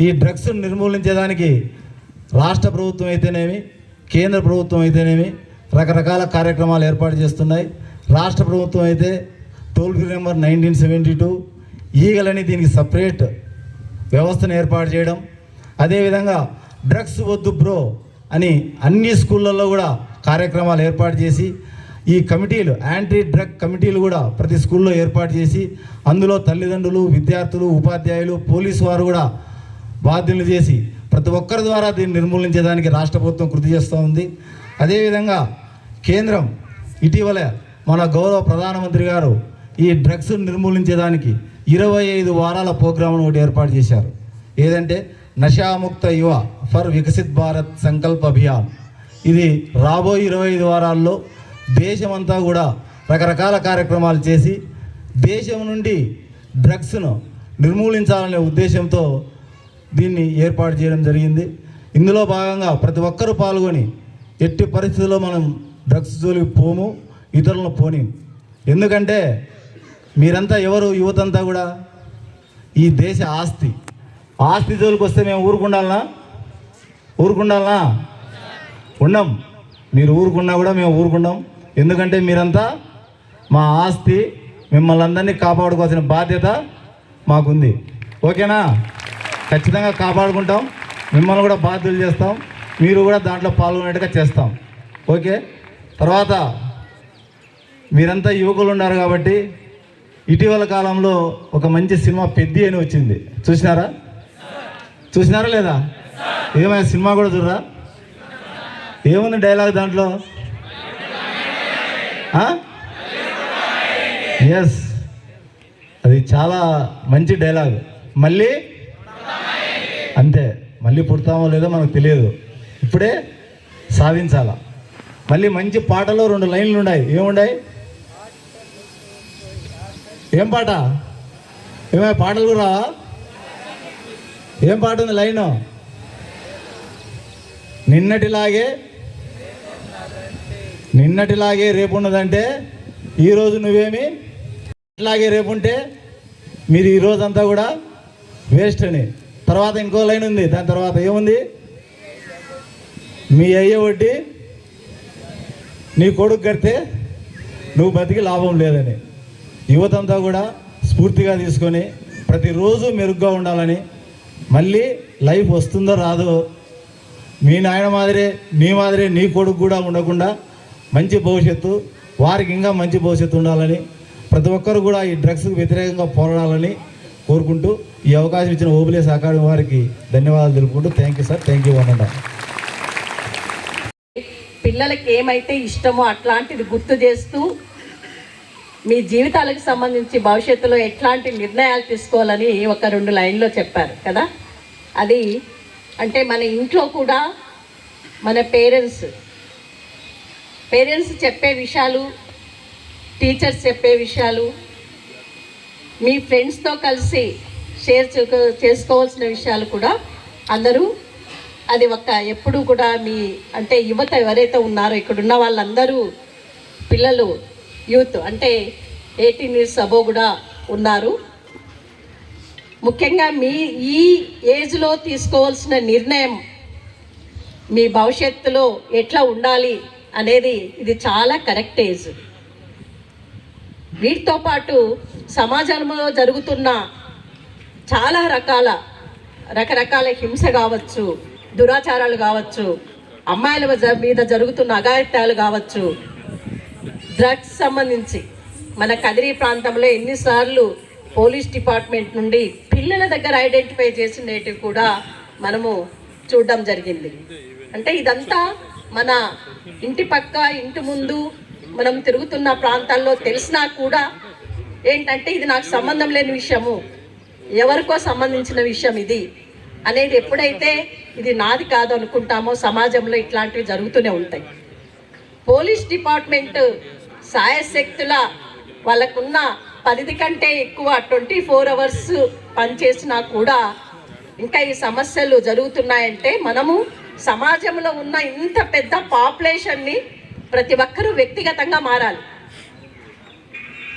ఈ డ్రగ్స్ నిర్మూలించేదానికి రాష్ట్ర ప్రభుత్వం అయితేనేమి, కేంద్ర ప్రభుత్వం అయితేనేమి రకరకాల కార్యక్రమాలు ఏర్పాటు చేస్తున్నాయి. రాష్ట్ర ప్రభుత్వం అయితే టోల్ ఫ్రీ నెంబర్ 1972 ఈగలని దీనికి సపరేట్ వ్యవస్థను ఏర్పాటు చేయడం, అదేవిధంగా డ్రగ్స్ వద్దు బ్రో అని అన్ని స్కూళ్ళల్లో కూడా కార్యక్రమాలు ఏర్పాటు చేసి ఈ కమిటీలు, యాంటీ డ్రగ్ కమిటీలు కూడా ప్రతి స్కూల్లో ఏర్పాటు చేసి అందులో తల్లిదండ్రులు, విద్యార్థులు, ఉపాధ్యాయులు, పోలీసు వారు కూడా బాధ్యులు చేసి ప్రతి ఒక్కరి ద్వారా దీన్ని నిర్మూలించేదానికి రాష్ట్ర ప్రభుత్వం కృషి చేస్తూ ఉంది. అదేవిధంగా కేంద్రం ఇటీవల మన గౌరవ ప్రధానమంత్రి గారు ఈ డ్రగ్స్ నిర్మూలించేదానికి 25 వారాల ప్రోగ్రామ్ను ఒకటి ఏర్పాటు చేశారు. ఏదంటే నషాముక్త యువ ఫర్ వికసిత్ భారత్ సంకల్ప అభియాన్. ఇది రాబోయే 25 వారాల్లో దేశమంతా కూడా రకరకాల కార్యక్రమాలు చేసి దేశం నుండి డ్రగ్స్ను నిర్మూలించాలనే ఉద్దేశంతో దీన్ని ఏర్పాటు చేయడం జరిగింది. ఇందులో భాగంగా ప్రతి ఒక్కరూ పాల్గొని ఎట్టి పరిస్థితుల్లో మనం డ్రగ్స్ జోలికి పోము, ఇతరులను పోని. ఎందుకంటే మీరంతా ఎవరు, యువతంతా కూడా ఈ దేశ ఆస్తి జోలికి వస్తే మేము ఊరుకుండాలనా ఉండం. మీరు ఊరుకున్నా కూడా మేము ఊరుకున్నాం. ఎందుకంటే మీరంతా మా ఆస్తి, మిమ్మల్ని అందరినీ కాపాడుకోవాల్సిన బాధ్యత మాకుంది. ఓకేనా? ఖచ్చితంగా కాపాడుకుంటాం, మిమ్మల్ని కూడా బాధ్యతలు చేస్తాం, మీరు కూడా దాంట్లో పాల్గొనేట్టుగా చేస్తాం. ఓకే? తర్వాత మీరంతా యువకులు ఉన్నారు కాబట్టి ఇటీవల కాలంలో ఒక మంచి సినిమా పెద్ది అని వచ్చింది. చూసినారా లేదా? ఏమైనా సినిమా కూడా చూడరా? ఏముంది డైలాగ్ దాంట్లో? ఎస్, అది చాలా మంచి డైలాగ్. మళ్ళీ అంతే, మళ్ళీ పుడతామో లేదో మనకు తెలియదు, ఇప్పుడే సాధించాల. మళ్ళీ మంచి పాటలో 2 లైన్లు ఉన్నాయి. ఏముండాయి? ఏం పాట? ఏమైనా పాటలు కూడా రావా? ఏం పాట ఉంది లైను? నిన్నటిలాగే రేపు ఉన్నదంటే ఈరోజు నువ్వేమి ఇట్లాగే రేపు ఉంటే మీరు ఈరోజంతా కూడా వేస్ట్ అని. తర్వాత ఇంకో లైన్ ఉంది, దాని తర్వాత ఏముంది? మీ అయ్యే వడ్డీ నీ కొడుకు కడితే నువ్వు బతికి లాభం లేదని. యువతంతా కూడా స్ఫూర్తిగా తీసుకొని ప్రతిరోజు మెరుగ్గా ఉండాలని, మళ్ళీ లైఫ్ వస్తుందో రాదో, మీ నాయన మాదిరే నీ మాదిరే నీ కొడుకు కూడా ఉండకుండా మంచి భవిష్యత్తు, వారికి ఇంకా మంచి భవిష్యత్తు ఉండాలని, ప్రతి ఒక్కరు కూడా ఈ డ్రగ్స్కి వ్యతిరేకంగా పోరాడాలని కోరుకుంటూ ఈ అవకాశం ఇచ్చిన ఓబులేస్ అకాడమీ వారికి ధన్యవాదాలు తెలుపుకుంటూ thank you sir, thank you అనండి. పిల్లలకి ఏమైతే ఇష్టమో అట్లాంటిది గుర్తు చేస్తూ మీ జీవితాలకు సంబంధించి భవిష్యత్తులో ఎట్లాంటి నిర్ణయాలు తీసుకోవాలని ఒక 2 లైన్లో చెప్పారు కదా. అది అంటే మన ఇంట్లో కూడా మన పేరెంట్స్ చెప్పే విషయాలు, టీచర్స్ చెప్పే విషయాలు, మీ ఫ్రెండ్స్తో కలిసి షేర్ చేసుకోవాల్సిన విషయాలు కూడా అందరూ అది ఎప్పుడు కూడా మీ అంటే యువత ఎవరైతే ఉన్నారో ఇక్కడున్న వాళ్ళందరూ పిల్లలు యూత్ అంటే 18 years అబో కూడా ఉన్నారు. ముఖ్యంగా మీ ఈ ఏజ్లో తీసుకోవాల్సిన నిర్ణయం మీ భవిష్యత్తులో ఎట్లా ఉండాలి అనేది ఇది చాలా కరెక్ట్ ఏజ్. వీటితో పాటు సమాజంలో జరుగుతున్న చాలా రకరకాల హింస కావచ్చు, దురాచారాలు కావచ్చు, అమ్మాయిల మీద జరుగుతున్న అఘాయిత్యాలు కావచ్చు, డ్రగ్స్ సంబంధించి మన కదిరి ప్రాంతంలో ఎన్నిసార్లు పోలీస్ డిపార్ట్మెంట్ నుండి పిల్లల దగ్గర ఐడెంటిఫై చేసినవి కూడా మనము చూడడం జరిగింది. అంటే ఇదంతా మన ఇంటి పక్క ఇంటి ముందు మనం తిరుగుతున్న ప్రాంతాల్లో తెలిసినా కూడా ఏంటంటే ఇది నాకు సంబంధం లేని విషయము, ఎవరికో సంబంధించిన విషయం ఇది అనేది ఎప్పుడైతే ఇది నాది కాదు అనుకుంటామో సమాజంలో ఇట్లాంటివి జరుగుతూనే ఉంటాయి. పోలీస్ డిపార్ట్మెంట్ సాయశక్తుల వాళ్ళకున్న పరిధి కంటే ఎక్కువ 24 hours పనిచేసినా కూడా ఇంకా ఈ సమస్యలు జరుగుతున్నాయంటే మనము సమాజంలో ఉన్న ఇంత పెద్ద పాపులేషన్ని ప్రతి ఒక్కరూ వ్యక్తిగతంగా మారాలి.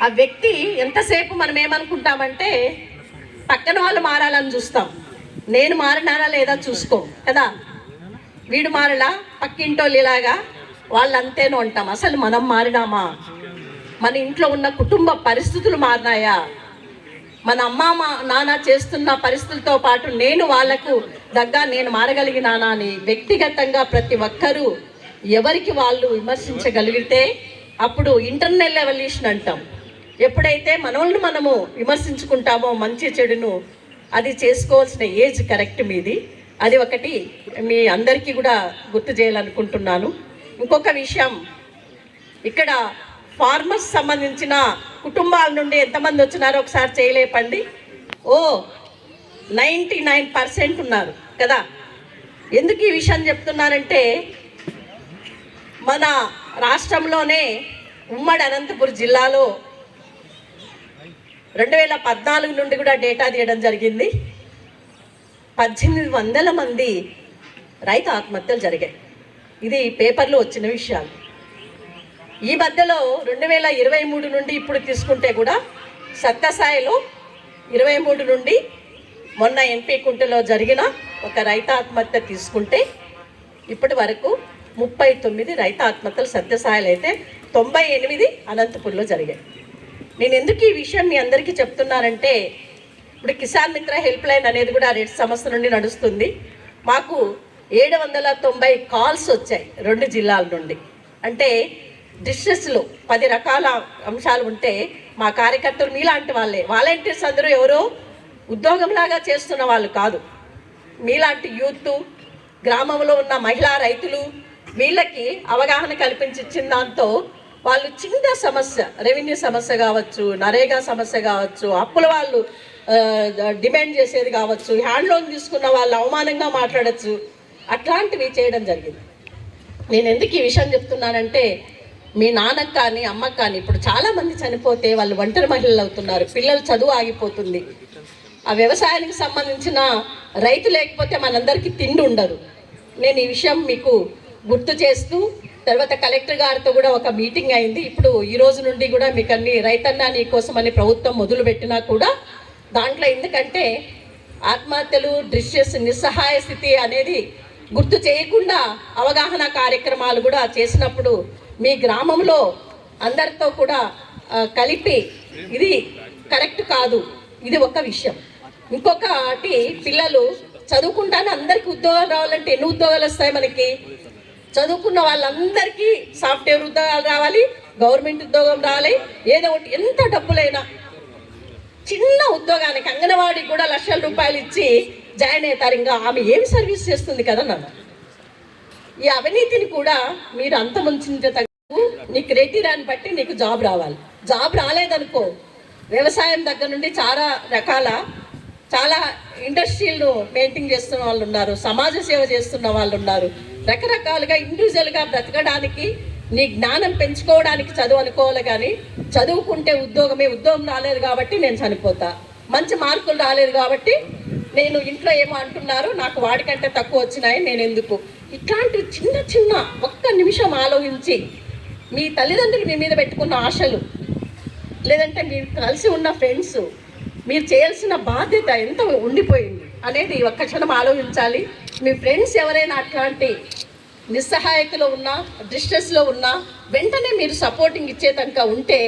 ఆ వ్యక్తి ఎంతసేపు మనం ఏమనుకుంటామంటే పక్కన వాళ్ళు మారాలని చూస్తాం, నేను మారినానా లేదా చూసుకో కదా, వీడు మారలా పక్కింటోళ్ళు ఇలాగా వాళ్ళు అంతేనో అంటాం. అసలు మనం మారినామా? మన ఇంట్లో ఉన్న కుటుంబ పరిస్థితులు మారినాయా? మన అమ్మ నాన్న చేస్తున్న పరిస్థితులతో పాటు నేను వాళ్ళకు నేను మారగలిగినానా అని వ్యక్తిగతంగా ప్రతి ఒక్కరూ ఎవరికి వాళ్ళు విమర్శించగలిగితే అప్పుడు ఇంటర్నల్ ఎవల్యూషన్ అంటాం. ఎప్పుడైతే మనల్ని మనము విమర్శించుకుంటామో మంచి చెడును, అది చేసుకోవాల్సిన ఏజ్ కరెక్ట్ మీది. అది ఒకటి మీ అందరికీ కూడా గుర్తు చేయాలనుకుంటున్నాను. ఇంకొక విషయం, ఇక్కడ ఫార్మర్స్ సంబంధించిన కుటుంబాల నుండి ఎంతమంది వచ్చినారో ఒకసారి చేయలేపండి. 99% ఉన్నారు కదా. ఎందుకు ఈ విషయం చెప్తున్నారంటే మన రాష్ట్రంలోనే ఉమ్మడి అనంతపురం జిల్లాలో 2014 నుండి కూడా డేటా తీయడం జరిగింది. 1800 మంది రైతు ఆత్మహత్యలు జరిగాయి. ఇది పేపర్లో వచ్చిన విషయాలు. ఈ మధ్యలో 2023 నుండి ఇప్పుడు తీసుకుంటే కూడా సత్యసాయిలో 23 నుండి మొన్న ఎన్పీ కుంటలో జరిగిన ఒక రైతు ఆత్మహత్య తీసుకుంటే ఇప్పటి వరకు 39 రైతు ఆత్మహత్యలు సత్యసాయిలు అయితే 98 అనంతపూర్లో జరిగాయి. నేను ఎందుకు ఈ విషయం మీ అందరికీ చెప్తున్నానంటే ఇప్పుడు కిసాన్ మిత్ర హెల్ప్ లైన్ అనేది కూడా రెడ్ సంస్థ నుండి నడుస్తుంది. మాకు 790 కాల్స్ వచ్చాయి 2 జిల్లాల నుండి. అంటే డిస్ట్రెస్లో 10 రకాల అంశాలు ఉంటే మా కార్యకర్తలు మీలాంటి వాళ్ళే, వాలంటీర్స్ అందరూ ఎవరో ఉద్యోగంలాగా చేస్తున్న వాళ్ళు కాదు, మీలాంటి యూత్, గ్రామంలో ఉన్న మహిళా రైతులు, వీళ్ళకి అవగాహన కల్పించి ఇచ్చిన దాంతో వాళ్ళు చిన్న సమస్య, రెవెన్యూ సమస్య కావచ్చు, నరేగా సమస్య కావచ్చు, అప్పుల వాళ్ళు డిమాండ్ చేసేది కావచ్చు, హ్యాండ్ లోన్ తీసుకున్న వాళ్ళు అవమానంగా మాట్లాడచ్చు, అట్లాంటివి చేయడం జరిగింది. నేను ఎందుకు ఈ విషయం చెప్తున్నానంటే మీ నాన్నకు కానీ అమ్మకు కానీ ఇప్పుడు చాలామంది చనిపోతే వాళ్ళు ఒంటరి మహిళలు అవుతున్నారు, పిల్లలు చదువు ఆగిపోతుంది. ఆ వ్యవసాయానికి సంబంధించిన రైతు లేకపోతే మనందరికీ తిండి ఉండదు. నేను ఈ విషయం మీకు గుర్తు చేస్తూ తర్వాత కలెక్టర్ గారితో కూడా ఒక మీటింగ్ అయింది. ఇప్పుడు ఈ రోజు నుండి కూడా మీకు అన్ని రైతన్న నీ కోసం అని ప్రభుత్వం మొదలుపెట్టినా కూడా దాంట్లో ఎందుకంటే ఆత్మహత్యలు, డిస్ట్రెస్, నిస్సహాయ స్థితి అనేది గుర్తు చేయకుండా అవగాహన కార్యక్రమాలు కూడా చేసినప్పుడు మీ గ్రామంలో అందరితో కూడా కలిపి ఇది కరెక్ట్ కాదు, ఇది ఒక విషయం. ఇంకొకటి పిల్లలు చదువుకుంటానే అందరికీ ఉద్యోగాలు రావాలంటే ఎన్ని ఉద్యోగాలు వస్తాయి మనకి? చదువుకున్న వాళ్ళందరికీ సాఫ్ట్వేర్ ఉద్యోగాలు రావాలి, గవర్నమెంట్ ఉద్యోగం రావాలి, ఏదో ఒకటి. ఎంత డబ్బులైనా చిన్న ఉద్యోగానికి అంగన్వాడికి కూడా లక్షల రూపాయలు ఇచ్చి జాయిన్ అవుతారు. ఇంకా ఆమె ఏం సర్వీస్ చేస్తుంది కదా నాన్న. ఈ అవినీతిని కూడా మీరు అంతమొందించే తగ్గు. నీ క్రైటీరియాని బట్టి నీకు జాబ్ రావాలి. జాబ్ రాలేదనుకో, వ్యవసాయం దగ్గర నుండి చాలా ఇండస్ట్రీలు మెయింటైన్ చేస్తున్న వాళ్ళు ఉన్నారు, సమాజ సేవ చేస్తున్న వాళ్ళు ఉన్నారు. రకరకాలుగా ఇండివిజువల్గా బ్రతకడానికి, నీ జ్ఞానం పెంచుకోవడానికి చదువు అనుకోవాలి. కానీ చదువుకుంటే ఉద్యోగం రాలేదు కాబట్టి నేను చనిపోతా, మంచి మార్కులు రాలేదు కాబట్టి నేను ఇంట్లో ఏమో అంటున్నారు, నాకు వాడికంటే తక్కువ వచ్చినాయి, నేను ఎందుకు? ఇట్లాంటి చిన్న ఒక్క నిమిషం ఆలోచించి మీ తల్లిదండ్రులు మీ మీద పెట్టుకున్న ఆశలు, లేదంటే మీరు కలిసి ఉన్న ఫ్రెండ్స్, మీరు చేయాల్సిన బాధ్యత ఎంత ఉండిపోయింది అనేది ఒక్క క్షణం ఆలోచించాలి. మీ ఫ్రెండ్స్ ఎవరైనా అట్లాంటి నిస్సహాయతలో ఉన్నా, డిస్ట్రెస్లో ఉన్నా వెంటనే మీరు సపోర్టింగ్ ఇచ్చేటంక ఉంటే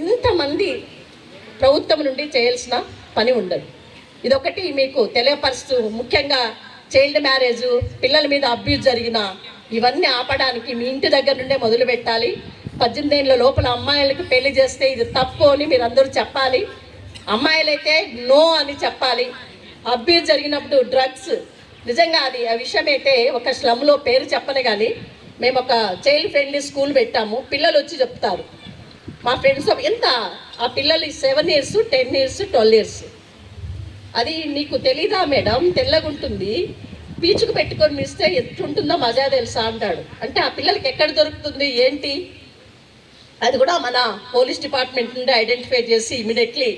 ఇంతమంది ప్రభుత్వం నుండి చేయాల్సిన పని ఉండదు. ఇదొకటి మీకు తెలియపరుస్తూ, ముఖ్యంగా చైల్డ్ మ్యారేజ్, పిల్లల మీద అబ్యూజ్ జరిగిన ఇవన్నీ ఆపడానికి మీ ఇంటి దగ్గర నుండే మొదలు పెట్టాలి. 18 ఏళ్ళ లోపల అమ్మాయిలకు పెళ్లి చేస్తే ఇది తప్పు అని మీరు అందరూ చెప్పాలి. అమ్మాయిలైతే నో అని చెప్పాలి. అబ్యూజ్ జరిగినప్పుడు డ్రగ్స్, నిజంగా అది ఆ విషయం అయితే ఒక స్లమ్లో పేరు చెప్పను కానీ మేము ఒక చైల్డ్ ఫ్రెండ్లీ స్కూల్ పెట్టాము. పిల్లలు వచ్చి చెప్తారు, మా ఫ్రెండ్స్ ఎంత ఆ పిల్లలు 7 years, 10 years, 12 years. అది నీకు తెలీదా మేడం, తెల్లగుంటుంది, పీచుకు పెట్టుకొని ఇస్తే ఎట్లుంటుందో మజా తెలుసా అంటాడు. అంటే ఆ పిల్లలకి ఎక్కడ దొరుకుతుంది ఏంటి? అది కూడా మన పోలీస్ డిపార్ట్మెంట్ నుండి ఐడెంటిఫై చేసి ఇమీడియట్లీ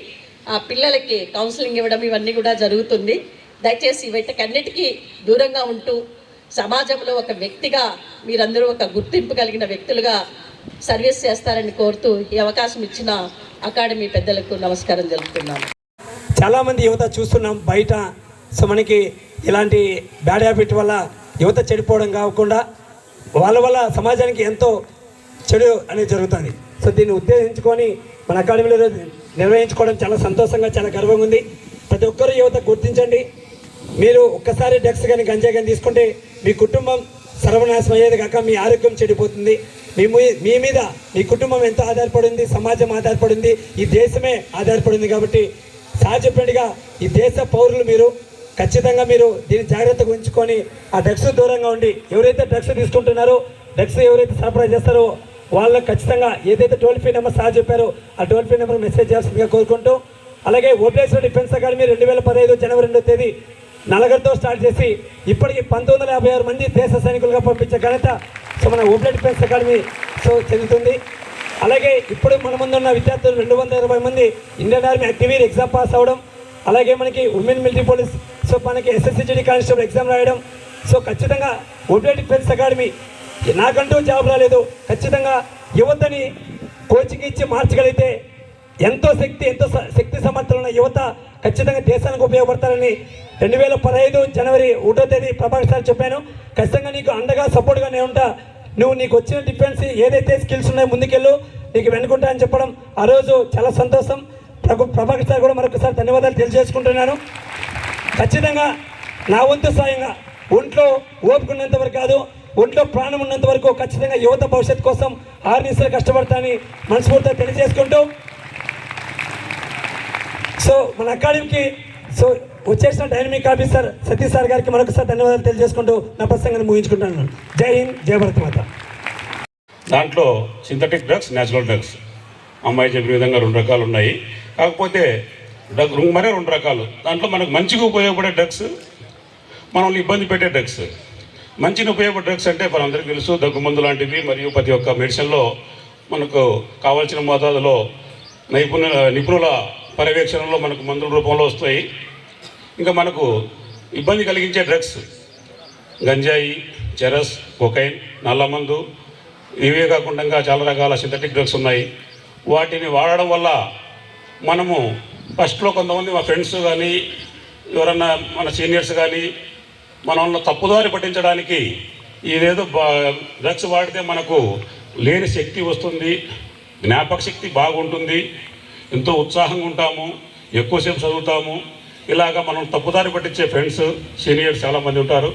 ఆ పిల్లలకి కౌన్సిలింగ్ ఇవ్వడం ఇవన్నీ కూడా జరుగుతుంది. దయచేసి వీటికన్నిటికీ దూరంగా ఉంటూ సమాజంలో ఒక వ్యక్తిగా మీరందరూ ఒక గుర్తింపు కలిగిన వ్యక్తులుగా సర్వీస్ చేస్తారని కోరుతూ ఈ అవకాశం ఇచ్చిన అకాడమీ పెద్దలకు నమస్కారం తెలుపుతున్నాను. చాలామంది యువత చూస్తున్నాం బయట. సో మనకి ఇలాంటి బ్యాడ్ హ్యాబిట్ వల్ల యువత చెడిపోవడం కాకుండా వాళ్ళ వల్ల సమాజానికి ఎంతో చెడు అనేది జరుగుతుంది. సో దీన్ని ఉద్దేశించుకొని మన అకాడమీలో నిర్వహించుకోవడం చాలా సంతోషంగా, చాలా గర్వంగా ఉంది. ప్రతి ఒక్కరు యువత గుర్తించండి. మీరు ఒక్కసారి డ్రగ్స్ కానీ గంజాయి కానీ తీసుకుంటే మీ కుటుంబం సర్వనాశనం అయ్యేది కాక మీ ఆరోగ్యం చెడిపోతుంది. మీ మీద మీ కుటుంబం ఎంతో ఆధారపడింది, సమాజం ఆధారపడింది, ఈ దేశమే ఆధారపడింది. కాబట్టి చెప్పినట్టుగా ఈ దేశ పౌరులు మీరు ఖచ్చితంగా మీరు దీన్ని జాగ్రత్తగా ఉంచుకొని ఆ డ్రగ్స్ దూరంగా ఉండి, ఎవరైతే డ్రగ్స్ తీసుకుంటున్నారో, డ్రగ్స్ ఎవరైతే సరఫరా చేస్తారో వాళ్ళకి ఖచ్చితంగా ఏదైతే టోల్ ఫ్రీ నెంబర్ చెప్పారో ఆ టోల్ ఫ్రీ నెంబర్ మెసేజ్ చేస్తుందిగా కోరుకుంటూ, అలాగే ఓబ్లేశ్వర్ డిఫెన్స్ అకాడమీ 2015 జనవరి 2వ తేదీ నలుగురితో స్టార్ట్ చేసి ఇప్పటికి 1956 మంది దేశ సైనికులుగా పంపించే ఘనత సో మన ఓబ్లే డిఫెన్స్ అకాడమీ సో చెందుతుంది. అలాగే ఇప్పుడు మన ముందున్న విద్యార్థులు 220 మంది Indian army active exam pass అవ్వడం, అలాగే మనకి ఉమెన్ మిలిటరీ పోలీస్ సో మనకి SSCGD కానిస్టేబుల్ ఎగ్జామ్ రాయడం. సో ఖచ్చితంగా ఓబ్లే డిఫెన్స్ అకాడమీ నాకంటూ జాబ్ రాలేదు, ఖచ్చితంగా యువతని కోచింగ్ ఇచ్చి మార్చగలిగితే ఎంతో శక్తి సమర్థులు ఉన్న యువత ఖచ్చితంగా దేశానికి ఉపయోగపడతారని 2015 జనవరి 1వ తేదీ ప్రభాకర్ సార్ చెప్పాను. ఖచ్చితంగా నీకు అండగా సపోర్ట్గా నేను ఉంటా, నీకు వచ్చిన డిఫెన్స్ ఏదైతే స్కిల్స్ ఉన్నాయో ముందుకెళ్ళు, నీకు వెనుకుంటా అని చెప్పడం ఆ రోజు చాలా సంతోషం. ప్రభాకర్ సార్ కూడా మరొకసారి ధన్యవాదాలు తెలియజేసుకుంటున్నాను. ఖచ్చితంగా నా వంతు సాయంగా ఒంట్లో ఓపుకున్నంత వరకు కాదు, ఒంట్లో ప్రాణం ఉన్నంత వరకు ఖచ్చితంగా యువత భవిష్యత్తు కోసం ఆర్నిసలు కష్టపడతానని మనస్ఫూర్తిగా తెలియజేసుకుంటూ సో మన అకాడమీకి సో వచ్చేసిన డైనమిక్ ఆఫీసర్ సతీష్ సార్ గారికి మరొకసారి ధన్యవాదాలు తెలియజేసుకుంటూ నా ప్రసంగాన్ని ముగించుకుంటాను. జై హింద్, జై భారత్ మాత. దాంట్లో సింథటిక్ డ్రగ్స్, న్యాచురల్ డ్రగ్స్ అమ్మాయి చెప్పిన విధంగా 2 రకాలు ఉన్నాయి. కాకపోతే మరే 2 రకాలు. దాంట్లో మనకు మంచిగా ఉపయోగపడే డ్రగ్స్, మనల్ని ఇబ్బంది పెట్టే డ్రగ్స్. మంచిగా ఉపయోగపడే డ్రగ్స్ అంటే మనందరికీ తెలుసు, దగ్గుమందు లాంటివి. మరియు ప్రతి ఒక్క మెడిసిన్లో మనకు కావాల్సిన మోతాదులో నిపుణుల పర్యవేక్షణలో మనకు మందుల రూపంలో వస్తాయి. ఇంకా మనకు ఇబ్బంది కలిగించే డ్రగ్స్ గంజాయి, చెరస్, కొకైన్, నల్లమందు, ఇవే కాకుండా చాలా రకాల సింథటిక్ డ్రగ్స్ ఉన్నాయి. వాటిని వాడడం వల్ల మనము ఫస్ట్లో కొంతమంది మా ఫ్రెండ్స్ కానీ ఎవరన్నా మన సీనియర్స్ కానీ మనల్ని తప్పుదారి పట్టించడానికి ఇదేదో డ్రగ్స్ వాడితే మనకు లేని శక్తి వస్తుంది, జ్ఞాపక శక్తి బాగుంటుంది, ఎంతో ఉత్సాహంగా ఉంటాము, ఎక్కువసేపు చదువుతాము, ఇలాగా మనం తప్పుదారి పట్టించే ఫ్రెండ్స్ సీనియర్స్ చాలామంది ఉంటారు.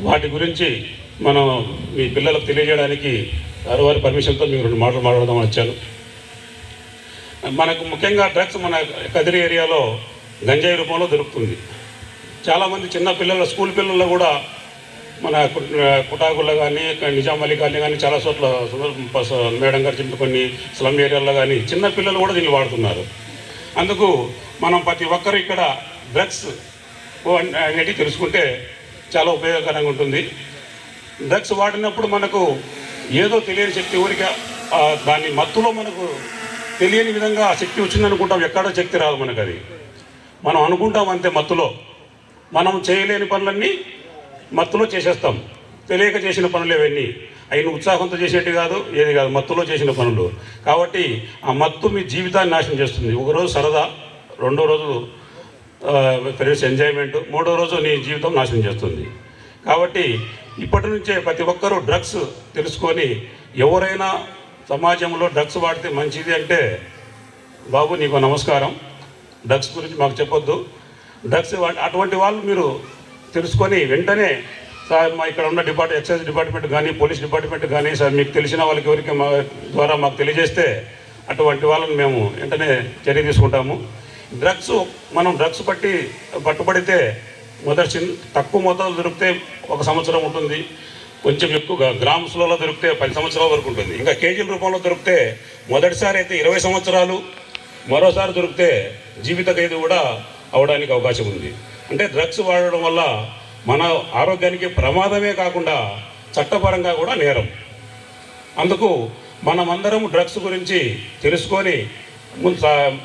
వాటి గురించి మనం మీ పిల్లలకు తెలియజేయడానికి వారి పర్మిషన్తో మీకు 2 మాటలు మాట్లాడదామని వచ్చాను. మనకు ముఖ్యంగా డ్రగ్స్ మన కదిరి ఏరియాలో గంజాయి రూపంలో దొరుకుతుంది. చాలామంది చిన్న పిల్లల స్కూల్ పిల్లల్లో కూడా మన కుటాకుల్లో కానీ నిజాం అలీ కాలనీ కానీ చాలా చోట్ల మేడం గారు చెప్పిన కొన్ని స్లమ్ ఏరియాల్లో కానీ చిన్న పిల్లలు కూడా దీన్ని వాడుతున్నారు. అందుకు మనం ప్రతి ఒక్కరు ఇక్కడ డ్రగ్స్ అనేది తెలుసుకుంటే చాలా ఉపయోగకరంగా ఉంటుంది. డ్రగ్స్ వాడినప్పుడు మనకు ఏదో తెలియని శక్తి ఊరిగా దాని మత్తులో మనకు తెలియని విధంగా ఆ శక్తి వచ్చిందనుకుంటాం. ఎక్కడో శక్తి రాదు మనకు, అది మనం అనుకుంటాం అంతే. మత్తులో మనం చేయలేని పనులన్నీ మత్తులో చేసేస్తాం. తెలియక చేసిన పనులు ఇవన్నీ అయిన ఉత్సాహంతో చేసేటి కాదు, ఏది కాదు, మత్తులో చేసిన పనులు. కాబట్టి ఆ మత్తు మీ జీవితాన్ని నాశనం చేస్తుంది. ఒకరోజు సరదా, 2వ రోజు ఫ్రెండ్స్ ఎంజాయ్మెంట్, 3వ రోజు నీ జీవితం నాశనం చేస్తుంది. కాబట్టి ఇప్పటి నుంచే ప్రతి ఒక్కరూ డ్రగ్స్ తెలుసుకొని ఎవరైనా సమాజంలో డ్రగ్స్ వాడితే మంచిది అంటే, బాబు నీకు నమస్కారం, డ్రగ్స్ గురించి మాకు చెప్పొద్దు. డ్రగ్స్ అటువంటి వాళ్ళు మీరు తెలుసుకొని వెంటనే సార్ మా ఇక్కడ ఉన్న ఎక్సైజ్ డిపార్ట్మెంట్ కానీ పోలీస్ డిపార్ట్మెంట్ కానీ సార్ మీకు తెలిసిన వాళ్ళకి ఎవరికి మా ద్వారా మాకు తెలియజేస్తే అటువంటి వాళ్ళని మేము వెంటనే చర్య తీసుకుంటాము. మనం డ్రగ్స్ పట్టుబడితే తక్కువ మోతాదు దొరికితే 1 సంవత్సరం ఉంటుంది. కొంచెం ఎక్కువగా గ్రామ్స్లో దొరికితే 10 సంవత్సరాల వరకు ఉంటుంది. ఇంకా కేజీల రూపంలో దొరికితే మొదటిసారి అయితే 20 సంవత్సరాలు, మరోసారి దొరికితే జీవిత ఖైదు కూడా అవడానికి అవకాశం ఉంది. అంటే డ్రగ్స్ వాడడం వల్ల మన ఆరోగ్యానికి ప్రమాదమే కాకుండా చట్టపరంగా కూడా నేరం. అందుకు మనమందరం డ్రగ్స్ గురించి తెలుసుకొని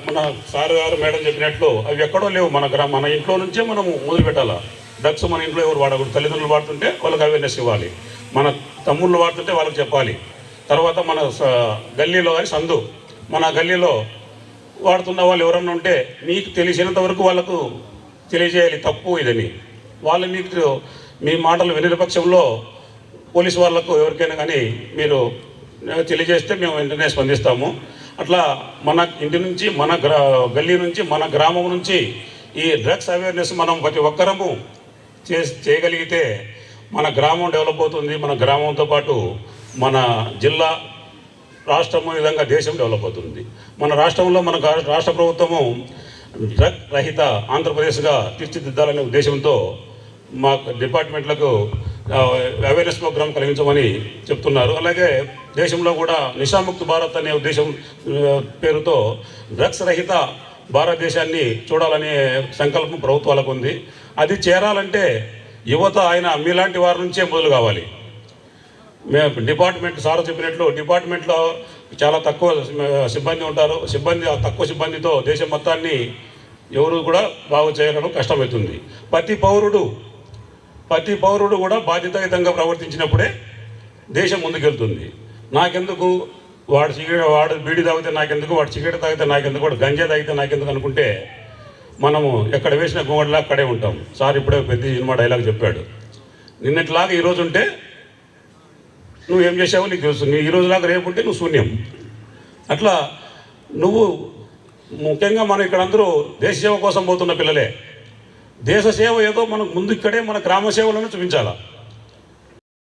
మన సార్ గారు మేడం చెప్పినట్లు అవి ఎక్కడో లేవు. మన ఇంట్లో నుంచే మనం మొదలు పెట్టాలా. డ్రగ్స్ మన ఇంట్లో ఎవరు వాడకూడదు. తల్లిదండ్రులు వాడుతుంటే వాళ్ళకి అవేర్నెస్ ఇవ్వాలి, మన తమ్ముళ్ళు వాడుతుంటే వాళ్ళకి చెప్పాలి. తర్వాత మన గల్లీలో కానీ మన గల్లీలో వాడుతున్న వాళ్ళు ఎవరన్నా ఉంటే మీకు తెలిసినంత వరకు వాళ్ళకు తెలియజేయాలి తప్పు ఇదని. వాళ్ళు మీకు మీ మాటలు వినే పక్షంలో పోలీసు వాళ్ళకు ఎవరికైనా కానీ మీరు తెలియజేస్తే మేము వెంటనే స్పందిస్తాము. అట్లా మన ఇంటి నుంచి గల్లీ నుంచి మన గ్రామం నుంచి ఈ డ్రగ్స్ అవేర్నెస్ మనం ప్రతి ఒక్కరము చేయగలిగితే మన గ్రామం డెవలప్ అవుతుంది. మన గ్రామంతో పాటు మన జిల్లా, రాష్ట్రము, ఈ విధంగా దేశం డెవలప్ అవుతుంది. మన రాష్ట్రంలో మన రాష్ట్ర ప్రభుత్వము డ్రగ్ రహిత ఆంధ్రప్రదేశ్గా తీర్చిదిద్దాలనే ఉద్దేశంతో మా డిపార్ట్మెంట్లకు అవేర్నెస్ ప్రోగ్రామ్ కలిగించమని చెప్తున్నారు. అలాగే దేశంలో కూడా నిశాముక్త భారత్ అనే ఉద్దేశం పేరుతో డ్రగ్స్ రహిత భారతదేశాన్ని చూడాలనే సంకల్పం ప్రభుత్వాలకు ఉంది. అది చేరాలంటే యువత మీలాంటి వారి నుంచే మొదలు కావాలి. డిపార్ట్మెంట్ సార్ చెప్పినట్లు డిపార్ట్మెంట్లో చాలా తక్కువ సిబ్బంది ఉంటారు. తక్కువ సిబ్బందితో దేశం మొత్తాన్ని ఎవరు కూడా బాగు చేయడం కష్టమవుతుంది. ప్రతి పౌరుడు కూడా బాధ్యతాయుతంగా ప్రవర్తించినప్పుడే దేశం ముందుకెళ్తుంది. నాకెందుకు వాడు బీడీ తాగితే నాకెందుకు, వాడు సిగరెట్ తాగితే నాకెందుకు, వాడు గంజా తాగితే నాకెందుకు అనుకుంటే మనము ఎక్కడ వేసిన గోడలా అక్కడే ఉంటాం. సార్ ఇప్పుడే పెద్ద సినిమా డైలాగ్ చెప్పాడు. నిన్నట్లాగా ఈరోజు ఉంటే నువ్వేం చేసావో నీకు తెలుసు, నీ ఈరోజులాగా రేపు ఉంటే నువ్వు శూన్యం. అట్లా నువ్వు ముఖ్యంగా మనం ఇక్కడ అందరూ దేశ సేవ కోసం పోతున్న పిల్లలే. దేశ సేవ ఏదో మనం ముందు ఇక్కడే మన గ్రామ సేవలను చూపించాలా.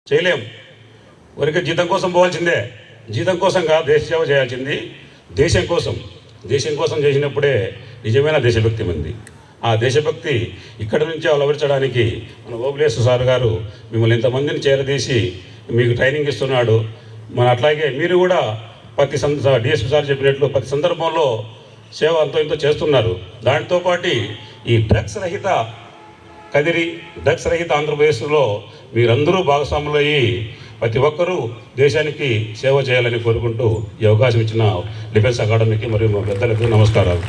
చేయలేం, ఊరికే జీతం కోసం పోవాల్సిందే. జీతం కోసం కాదు దేశ సేవ చేయాల్సింది, దేశం కోసం చేసినప్పుడే నిజమైన దేశభక్తి ఉంది. ఆ దేశభక్తి ఇక్కడి నుంచే అలవరించడానికి మన ఓబులేశ్ సార్ గారు మిమ్మల్ని ఇంతమందిని చేరదీసి మీకు ట్రైనింగ్ ఇస్తున్నాడు. అట్లాగే మీరు కూడా డిఎస్పీ సార్ చెప్పినట్లు ప్రతి సందర్భంలో సేవ అంతో ఇంతో చేస్తున్నారు. దానితో పాటు ఈ డ్రగ్స్ రహిత కదిరి, డ్రగ్స్ రహిత ఆంధ్రప్రదేశ్లో మీరందరూ భాగస్వాములు అయ్యి ప్రతి ఒక్కరూ దేశానికి సేవ చేయాలని కోరుకుంటూ ఈ అవకాశం ఇచ్చిన డిఫెన్స్ అకాడమీకి మరియు మా పెద్దలకు నమస్కారాలు.